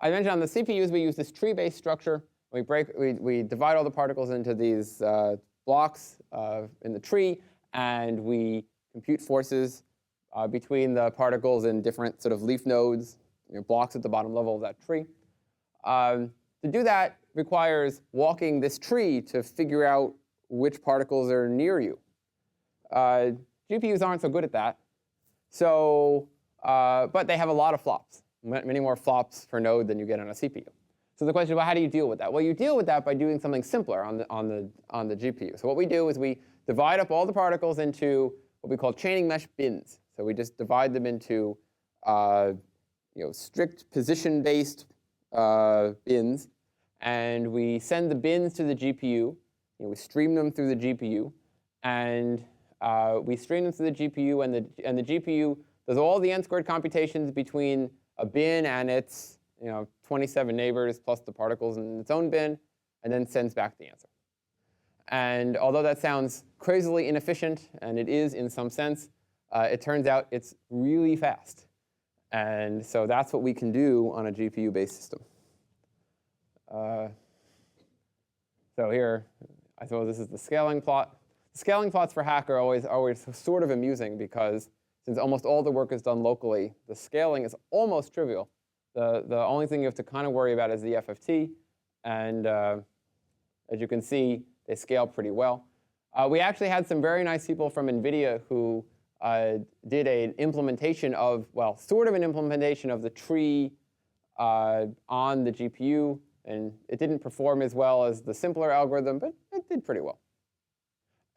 I mentioned on the CPUs we use this tree-based structure. We divide all the particles into these blocks in the tree, and we compute forces between the particles in different sort of leaf nodes, blocks at the bottom level of that tree. To do that requires walking this tree to figure out which particles are near you. GPUs aren't so good at that, so but they have a lot of flops. Many more flops per node than you get on a CPU. So the question is, well, how do you deal with that? Well, you deal with that by doing something simpler on the GPU. So what we do is we divide up all the particles into what we call chaining mesh bins. So we just divide them into strict position-based bins, and we send the bins to the GPU. We stream them through the GPU, and we stream them through the GPU, and the GPU does all the n-squared computations between a bin and its 27 neighbors plus the particles in its own bin, and then sends back the answer. And although that sounds crazily inefficient, and it is in some sense, it turns out it's really fast. And so that's what we can do on a GPU-based system. So here, I suppose this is the scaling plot. The scaling plots for HACC are always sort of amusing because since almost all the work is done locally, the scaling is almost trivial. The only thing you have to kind of worry about is the FFT. And as you can see, they scale pretty well. We actually had some very nice people from NVIDIA who did an implementation of, well, sort of an implementation of the tree on the GPU. And it didn't perform as well as the simpler algorithm, but it did pretty well.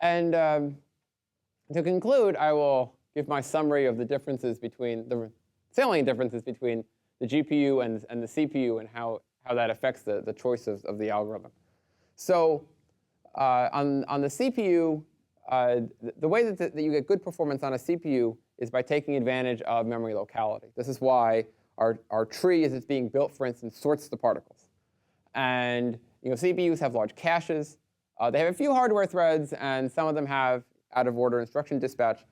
And to conclude, I will give my summary of the differences between the salient differences between the GPU and the CPU and how that affects the choice of the algorithm. So on the CPU, the way that you get good performance on a CPU is by taking advantage of memory locality. This is why our tree, as it's being built, for instance, sorts the particles. And CPUs have large caches. They have a few hardware threads, and some of them have out-of-order instruction dispatch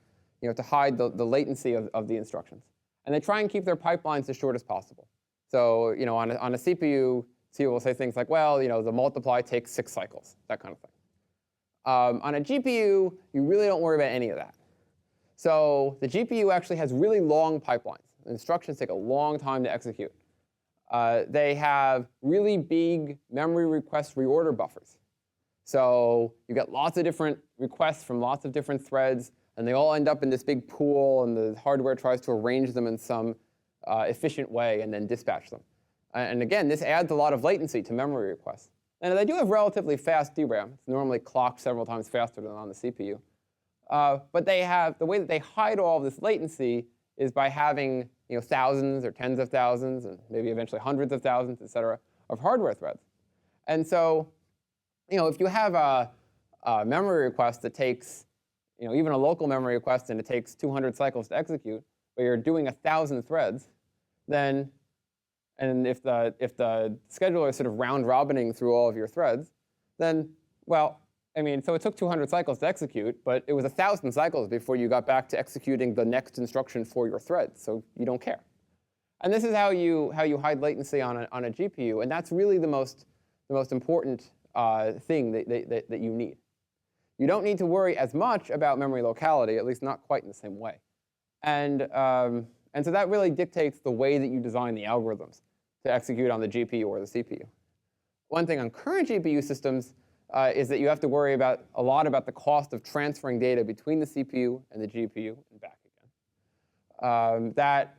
to hide the latency of the instructions. And they try and keep their pipelines as short as possible. So on a CPU will say things like, well, the multiply takes 6 cycles, that kind of thing. On a GPU, you really don't worry about any of that. So the GPU actually has really long pipelines. Instructions take a long time to execute. They have really big memory request reorder buffers. So you get lots of different requests from lots of different threads, and they all end up in this big pool, and the hardware tries to arrange them in some efficient way and then dispatch them. And again, this adds a lot of latency to memory requests. And they do have relatively fast DRAM. It's normally clocked several times faster than on the CPU. But they have, the way that they hide all of this latency is by having thousands or tens of thousands and maybe eventually hundreds of thousands, et cetera, of hardware threads. And so if you have a memory request that takes even a local memory request and it takes 200 cycles to execute, but you're doing 1,000 threads, then and if the scheduler is sort of round robining through all of your threads, then so it took 200 cycles to execute, but it was 1,000 cycles before you got back to executing the next instruction for your thread, so you don't care. And this is how you hide latency on a GPU, and that's really the most important thing that you need. You don't need to worry as much about memory locality, at least not quite in the same way. And so that really dictates the way that you design the algorithms to execute on the GPU or the CPU. One thing on current GPU systems is that you have to worry a lot about the cost of transferring data between the CPU and the GPU and back again. That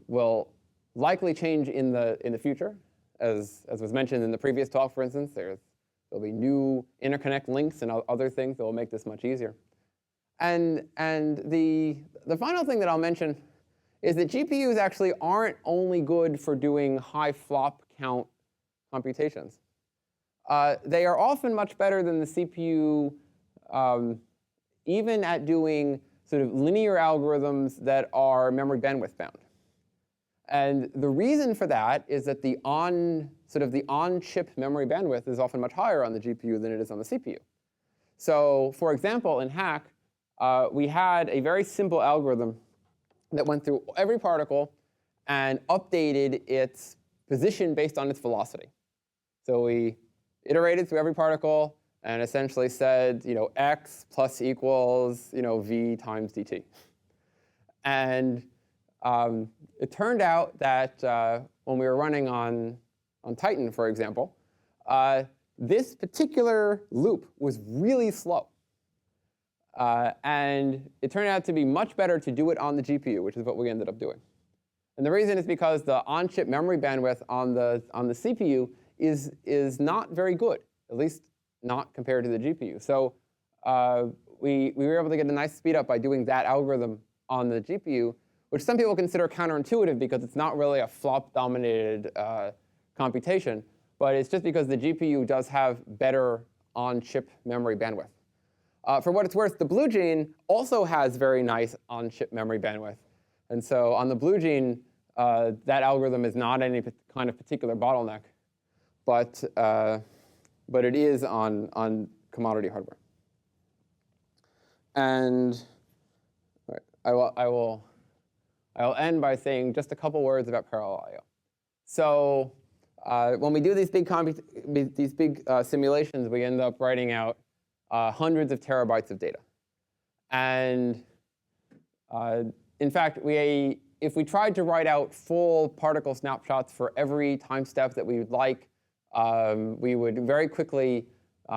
will likely change in the future. As was mentioned in the previous talk, for instance, there'll be new interconnect links and other things that will make this much easier. And the final thing that I'll mention is that GPUs actually aren't only good for doing high flop count computations. They are often much better than the CPU, even at doing sort of linear algorithms that are memory bandwidth bound. And the reason for that is that the on-chip memory bandwidth is often much higher on the GPU than it is on the CPU. So for example, in HACC, we had a very simple algorithm that went through every particle and updated its position based on its velocity. So we iterated through every particle and essentially said, x plus equals, v times dt. And it turned out that when we were running on Titan, for example, this particular loop was really slow. And it turned out to be much better to do it on the GPU, which is what we ended up doing. And the reason is because the on-chip memory bandwidth on the CPU is not very good, at least not compared to the GPU. So we were able to get a nice speed up by doing that algorithm on the GPU, which some people consider counterintuitive because it's not really a flop-dominated computation, but it's just because the GPU does have better on-chip memory bandwidth. For what it's worth, the Blue Gene also has very nice on-chip memory bandwidth. And so on the Blue Gene, that algorithm is not any kind of particular bottleneck, but it is on commodity hardware. And I'll end by saying just a couple words about parallel I/O. So when we do these big simulations, we end up writing out hundreds of terabytes of data. And in fact, if we tried to write out full particle snapshots for every time step that we would like, we would very quickly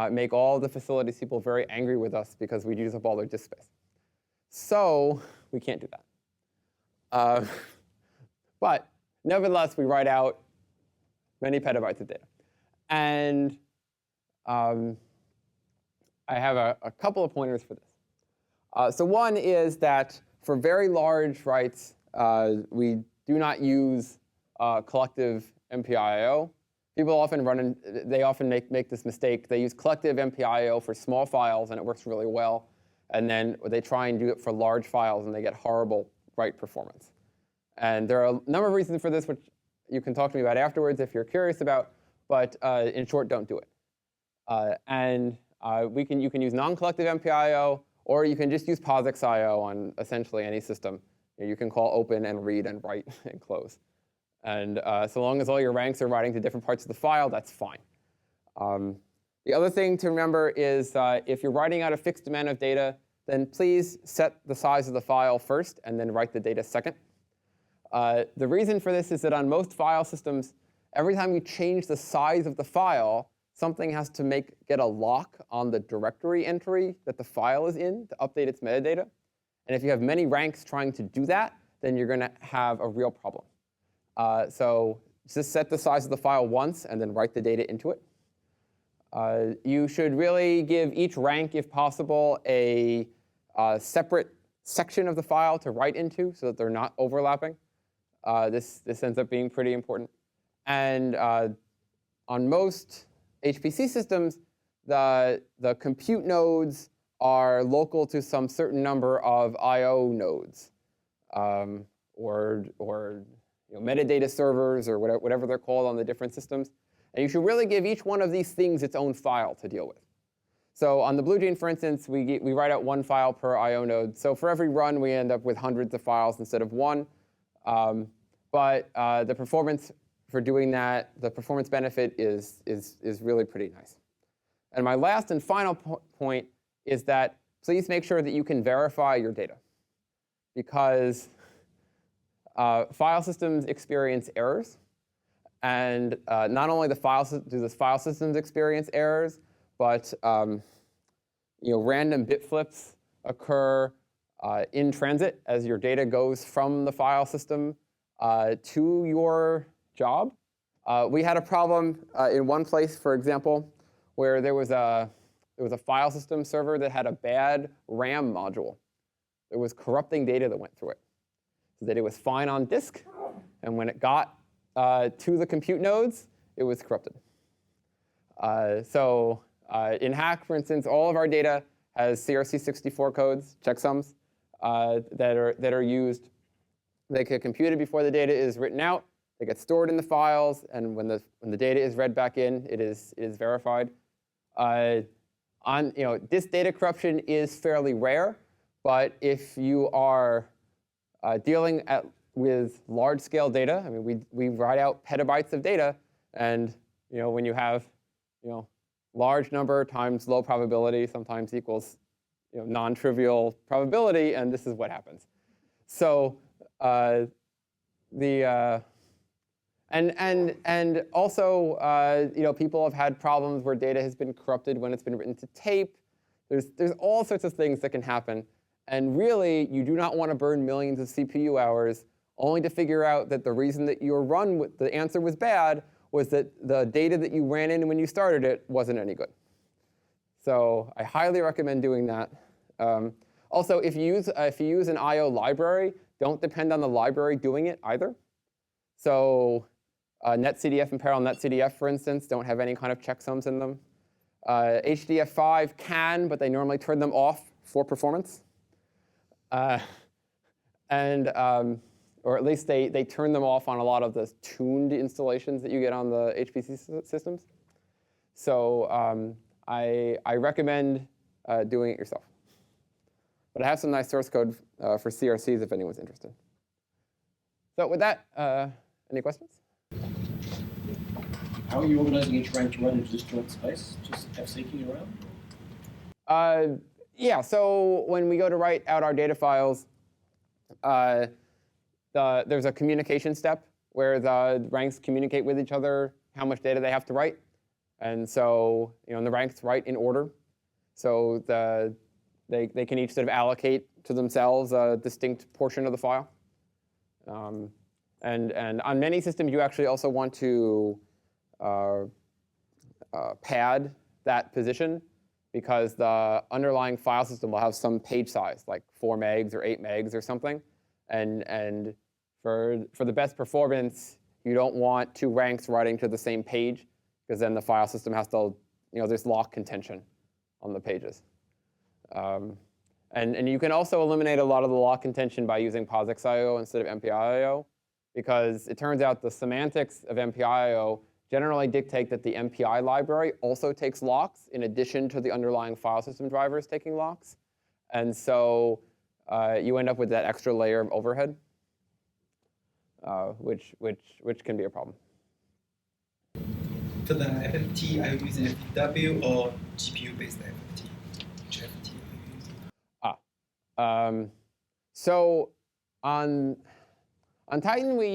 make all the facilities people very angry with us because we'd use up all their disk space. So we can't do that. But nevertheless, we write out many petabytes of data. And I have a couple of pointers for this. So one is that for very large writes, we do not use collective MPIO. People often they often make this mistake. They use collective MPIO for small files, and it works really well. And then they try and do it for large files, and they get horrible write performance. And there are a number of reasons for this, which you can talk to me about afterwards if you're curious about. But in short, don't do it. You can use non-collective MPIO, or you can just use POSIX-IO on essentially any system. You can call open and read and write and close. And so long as all your ranks are writing to different parts of the file, that's fine. The other thing to remember is if you're writing out a fixed amount of data, then please set the size of the file first and then write the data second. The reason for this is that on most file systems, every time you change the size of the file, something has to get a lock on the directory entry that the file is in to update its metadata. And if you have many ranks trying to do that, then you're going to have a real problem. So just set the size of the file once and then write the data into it. You should really give each rank, if possible, a separate section of the file to write into so that they're not overlapping. This ends up being pretty important. And on most HPC systems, the compute nodes are local to some certain number of I/O nodes, or metadata servers, or whatever they're called on the different systems. And you should really give each one of these things its own file to deal with. So on the Blue Gene, for instance, we write out one file per I/O node. So for every run, we end up with hundreds of files instead of one. But the performance for doing that, the performance benefit is really pretty nice. And my last and final point is that please make sure that you can verify your data, because file systems experience errors. And not only do the file systems experience errors, but random bit flips occur in transit as your data goes from the file system to your job. We had a problem in one place, for example, where there was a file system server that had a bad RAM module. There was corrupting data that went through it. So that it was fine on disk, and when it got to the compute nodes, it was corrupted. So in HACC, for instance, all of our data has CRC64 codes, checksums, that are used. They get computed before the data is written out. They get stored in the files, and when the data is read back in, it is verified. This data corruption is fairly rare, but if you are dealing with large-scale data, I mean, we write out petabytes of data, and when you have large number times low probability sometimes equals non-trivial probability, and this is what happens. So and also people have had problems where data has been corrupted when it's been written to tape. There's all sorts of things that can happen, and really you do not want to burn millions of CPU hours only to figure out that the reason that your the answer was bad was that the data that you ran in when you started it wasn't any good. So I highly recommend doing that. Also, if you use an I/O library, don't depend on the library doing it either. So NetCDF and parallel NetCDF, for instance, don't have any kind of checksums in them. HDF5 can, but they normally turn them off for performance. Or at least they turn them off on a lot of the tuned installations that you get on the HPC systems. So I recommend doing it yourself. But I have some nice source code for CRCs if anyone's interested. So with that, any questions? How are you organizing each rank to run into this joint space? Just F-seeking around? Yeah, so when we go to write out our data files, there's a communication step where the ranks communicate with each other how much data they have to write. And so the ranks write in order. So they can each sort of allocate to themselves a distinct portion of the file. And on many systems, you actually also want to pad that position, because the underlying file system will have some page size, like 4 megs or 8 megs or something. And for the best performance, you don't want 2 ranks writing to the same page, because then the file system has to, there's lock contention on the pages. And you can also eliminate a lot of the lock contention by using POSIX-IO instead of MPI-IO, because it turns out the semantics of MPI-IO generally dictate that the MPI library also takes locks in addition to the underlying file system drivers taking locks. And so you end up with that extra layer of overhead, which can be a problem. For the FFT, are you using FTW or GPU-based FFT? Which FFT are you using? So on Titan, we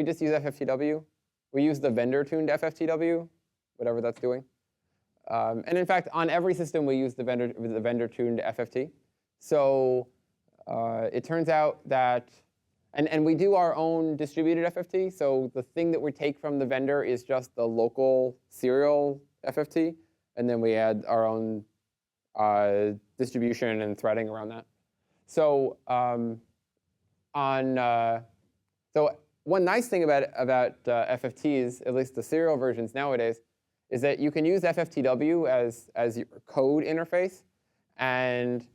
just use FFTW. We use the vendor-tuned FFTW, whatever that's doing. And in fact, on every system, we use the vendor-tuned FFT. So it turns out that, and we do our own distributed FFT. So the thing that we take from the vendor is just the local serial FFT, and then we add our own distribution and threading around that. So so one nice thing about FFTs, at least the serial versions nowadays, is that you can use FFTW as your code interface, and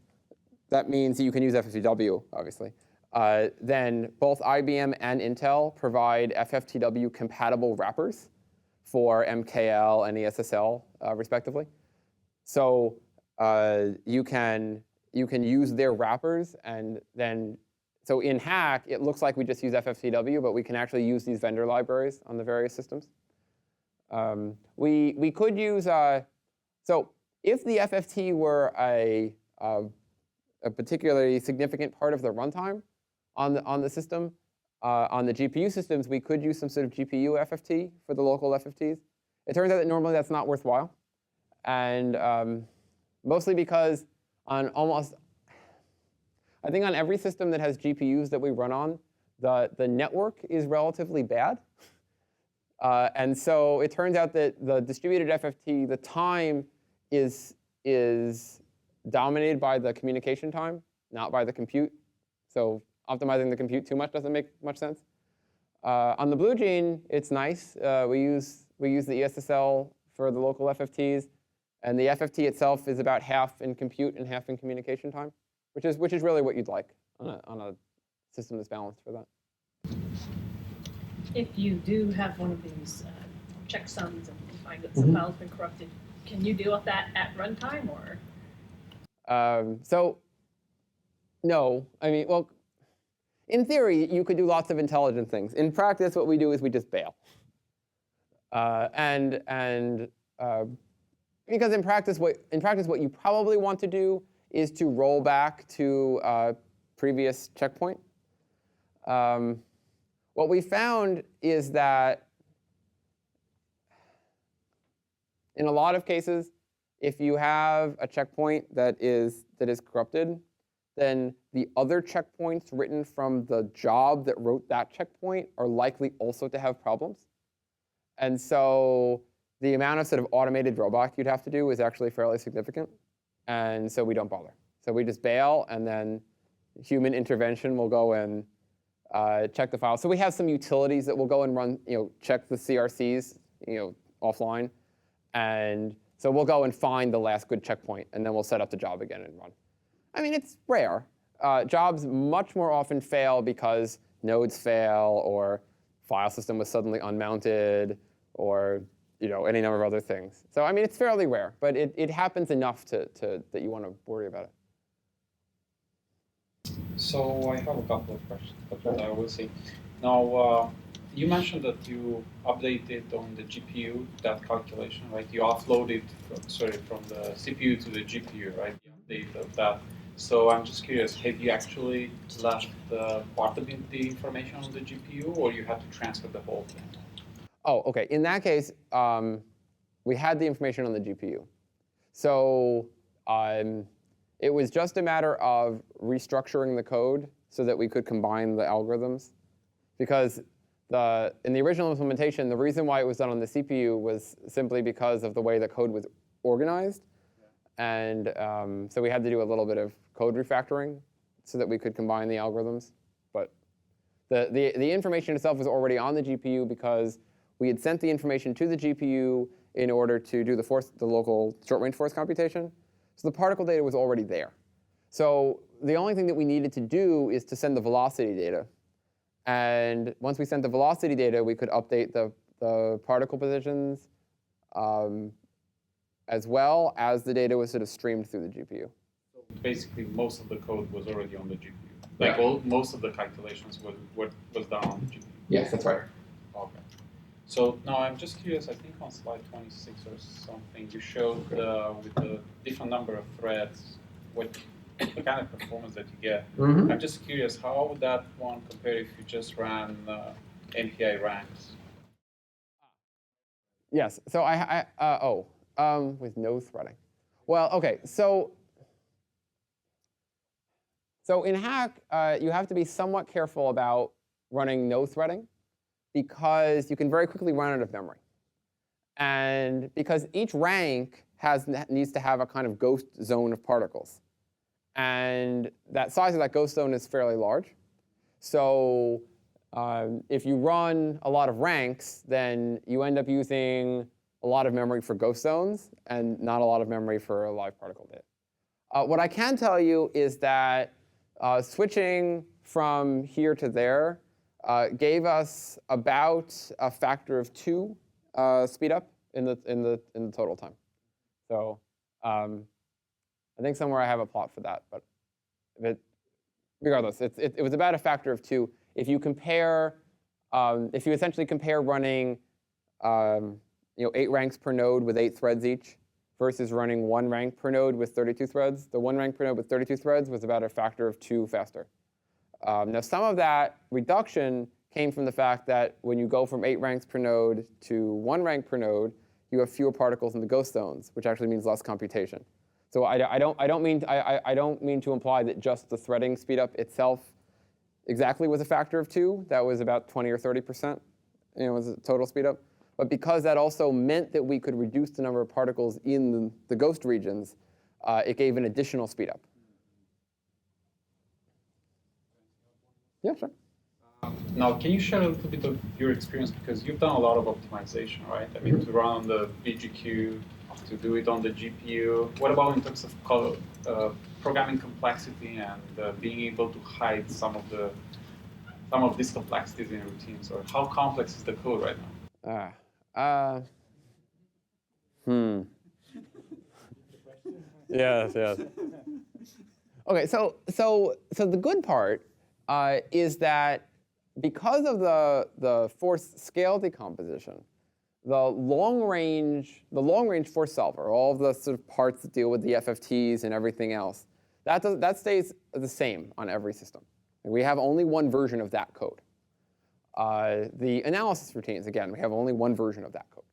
that means you can use FFTW, obviously. Then both IBM and Intel provide FFTW compatible wrappers for MKL and ESSL, respectively. So you can use their wrappers, and then so in HACC, it looks like we just use FFTW, but we can actually use these vendor libraries on the various systems. We could use, so if the FFT were a particularly significant part of the runtime on the system, on the GPU systems, we could use some sort of GPU FFT for the local FFTs. It turns out that normally that's not worthwhile, and mostly because I think on every system that has GPUs that we run on, the network is relatively bad. And so it turns out that the distributed FFT, the time is dominated by the communication time, not by the compute. So optimizing the compute too much doesn't make much sense. On the Blue Gene, it's nice. We use the ESSL for the local FFTs, and the FFT itself is about half in compute and half in communication time, which is really what you'd like on a system that's balanced for that. If you do have one of these checksums and you find that some file's been corrupted, can you deal with that at runtime, or? So no, I mean, well, in theory, you could do lots of intelligent things. In practice, what we do is we just bail. Because in practice, what you probably want to do is to roll back to a previous checkpoint. What we found is that in a lot of cases, if you have a checkpoint that is corrupted, then the other checkpoints written from the job that wrote that checkpoint are likely also to have problems. And so the amount of sort of automated rollback you'd have to do is actually fairly significant. And so we don't bother. So we just bail, and then human intervention will go and check the file. So we have some utilities that will go and run, check the CRCs, offline. And so we'll go and find the last good checkpoint, and then we'll set up the job again and run. I mean, it's rare. Jobs much more often fail because nodes fail, or file system was suddenly unmounted, or any number of other things. So I mean, it's fairly rare, but it happens enough that you want to worry about it. So I have a couple of questions, but I will see. Now, you mentioned that you updated on the GPU that calculation, right? You offloaded, from the CPU to the GPU, right? The update of that. So I'm just curious, have you actually left part of the information on the GPU, or you had to transfer the whole thing? Oh, OK. In that case, we had the information on the GPU. So it was just a matter of restructuring the code so that we could combine the algorithms. Because in the original implementation, the reason why it was done on the CPU was simply because of the way the code was organized. And so we had to do a little bit of code refactoring so that we could combine the algorithms. But the information itself was already on the GPU because we had sent the information to the GPU in order to do the local short-range force computation. So the particle data was already there. So the only thing that we needed to do is to send the velocity data. And once we sent the velocity data, we could update the particle positions as well as the data was sort of streamed through the GPU. So basically, most of the code was already on the GPU. Yeah. Most of the calculations was done on the GPU. Yes, that's right. Okay. So now I'm just curious, I think on slide 26 or something, you showed with the different number of threads, what kind of performance that you get. I'm just curious, how would that one compare if you just ran MPI ranks? Yes, so with no threading. Well, okay, so in HACC, you have to be somewhat careful about running no threading because you can very quickly run out of memory. And because each rank needs to have a kind of ghost zone of particles. And that size of that ghost zone is fairly large. So if you run a lot of ranks, then you end up using a lot of memory for ghost zones and not a lot of memory for live particle data. What I can tell you is that switching from here to there gave us about a factor of 2 speed up in the total time. So I think somewhere I have a plot for that, but regardless, it was about a factor of 2. If you compare, if you essentially compare running 8 ranks per node with 8 threads each versus running 1 rank per node with 32 threads, the 1 rank per node with 32 threads was about a factor of 2 faster. Now, some of that reduction came from the fact that when you go from 8 ranks per node to 1 rank per node, you have fewer particles in the ghost zones, which actually means less computation. So I don't mean to imply that just the threading speedup itself exactly was a factor of 2. That was about 20 or 30%, was a total speedup. But because that also meant that we could reduce the number of particles in the ghost regions, it gave an additional speedup. Yeah, sure. Now, can you share a little bit of your experience? Because you've done a lot of optimization, right? I mean, to run on the VGQ, to do it on the GPU. What about in terms of programming complexity and being able to hide some of these complexities in routines? Or how complex is the code right now? Yes. Okay, so the good part is that because of the force scale decomposition, the long range force solver, all of the sort of parts that deal with the FFTs and everything else, that stays the same on every system. And we have only one version of that code. The analysis routines, again, we have only one version of that code.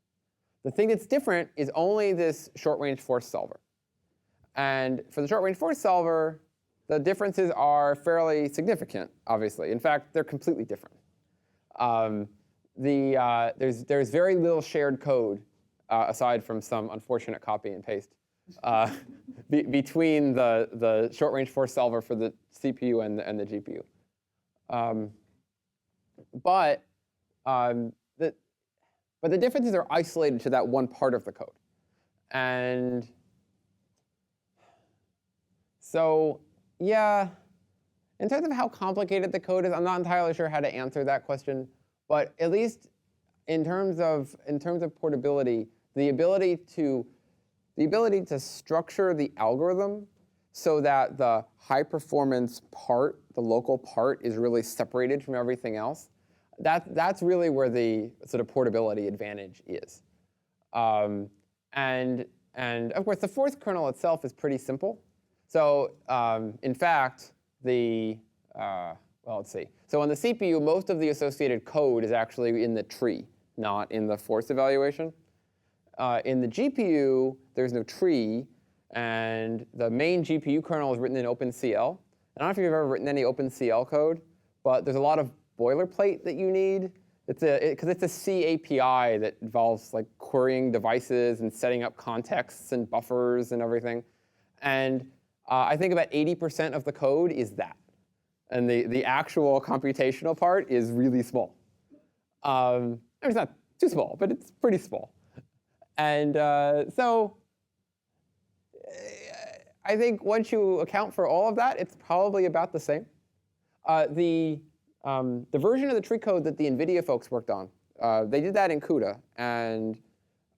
The thing that's different is only this short-range force solver. And for the short-range force solver, the differences are fairly significant, obviously. In fact, they're completely different. There's very little shared code, aside from some unfortunate copy and paste, between the short-range force solver for the CPU and the GPU. But the differences are isolated to that one part of the code. And so, yeah, in terms of how complicated the code is, I'm not entirely sure how to answer that question. But at least in terms of portability, the ability to structure the algorithm so that the high performance part, the local part, is really separated from everything else, that's really where the sort of portability advantage is. And of course, the force kernel itself is pretty simple. So in fact, well, let's see. So on the CPU, most of the associated code is actually in the tree, not in the force evaluation. In the GPU, there's no tree, and the main GPU kernel is written in OpenCL. I don't know if you've ever written any OpenCL code, but there's a lot of boilerplate that you need. Because it's a C API that involves like querying devices and setting up contexts and buffers and everything. And I think about 80% of the code is that. And the actual computational part is really small. It's not too small, but it's pretty small. And so I think once you account for all of that, it's probably about the same. The version of the tree code that the NVIDIA folks worked on, they did that in CUDA. And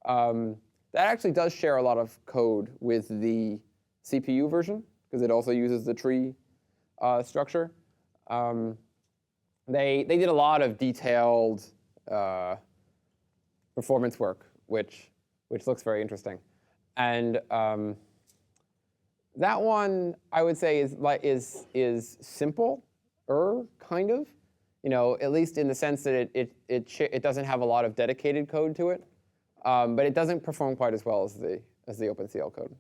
that actually does share a lot of code with the CPU version, because it also uses the tree structure. They did a lot of detailed performance work, which looks very interesting. And that one, I would say, is simple, kind of, at least in the sense that it doesn't have a lot of dedicated code to it, but it doesn't perform quite as well as the OpenCL code.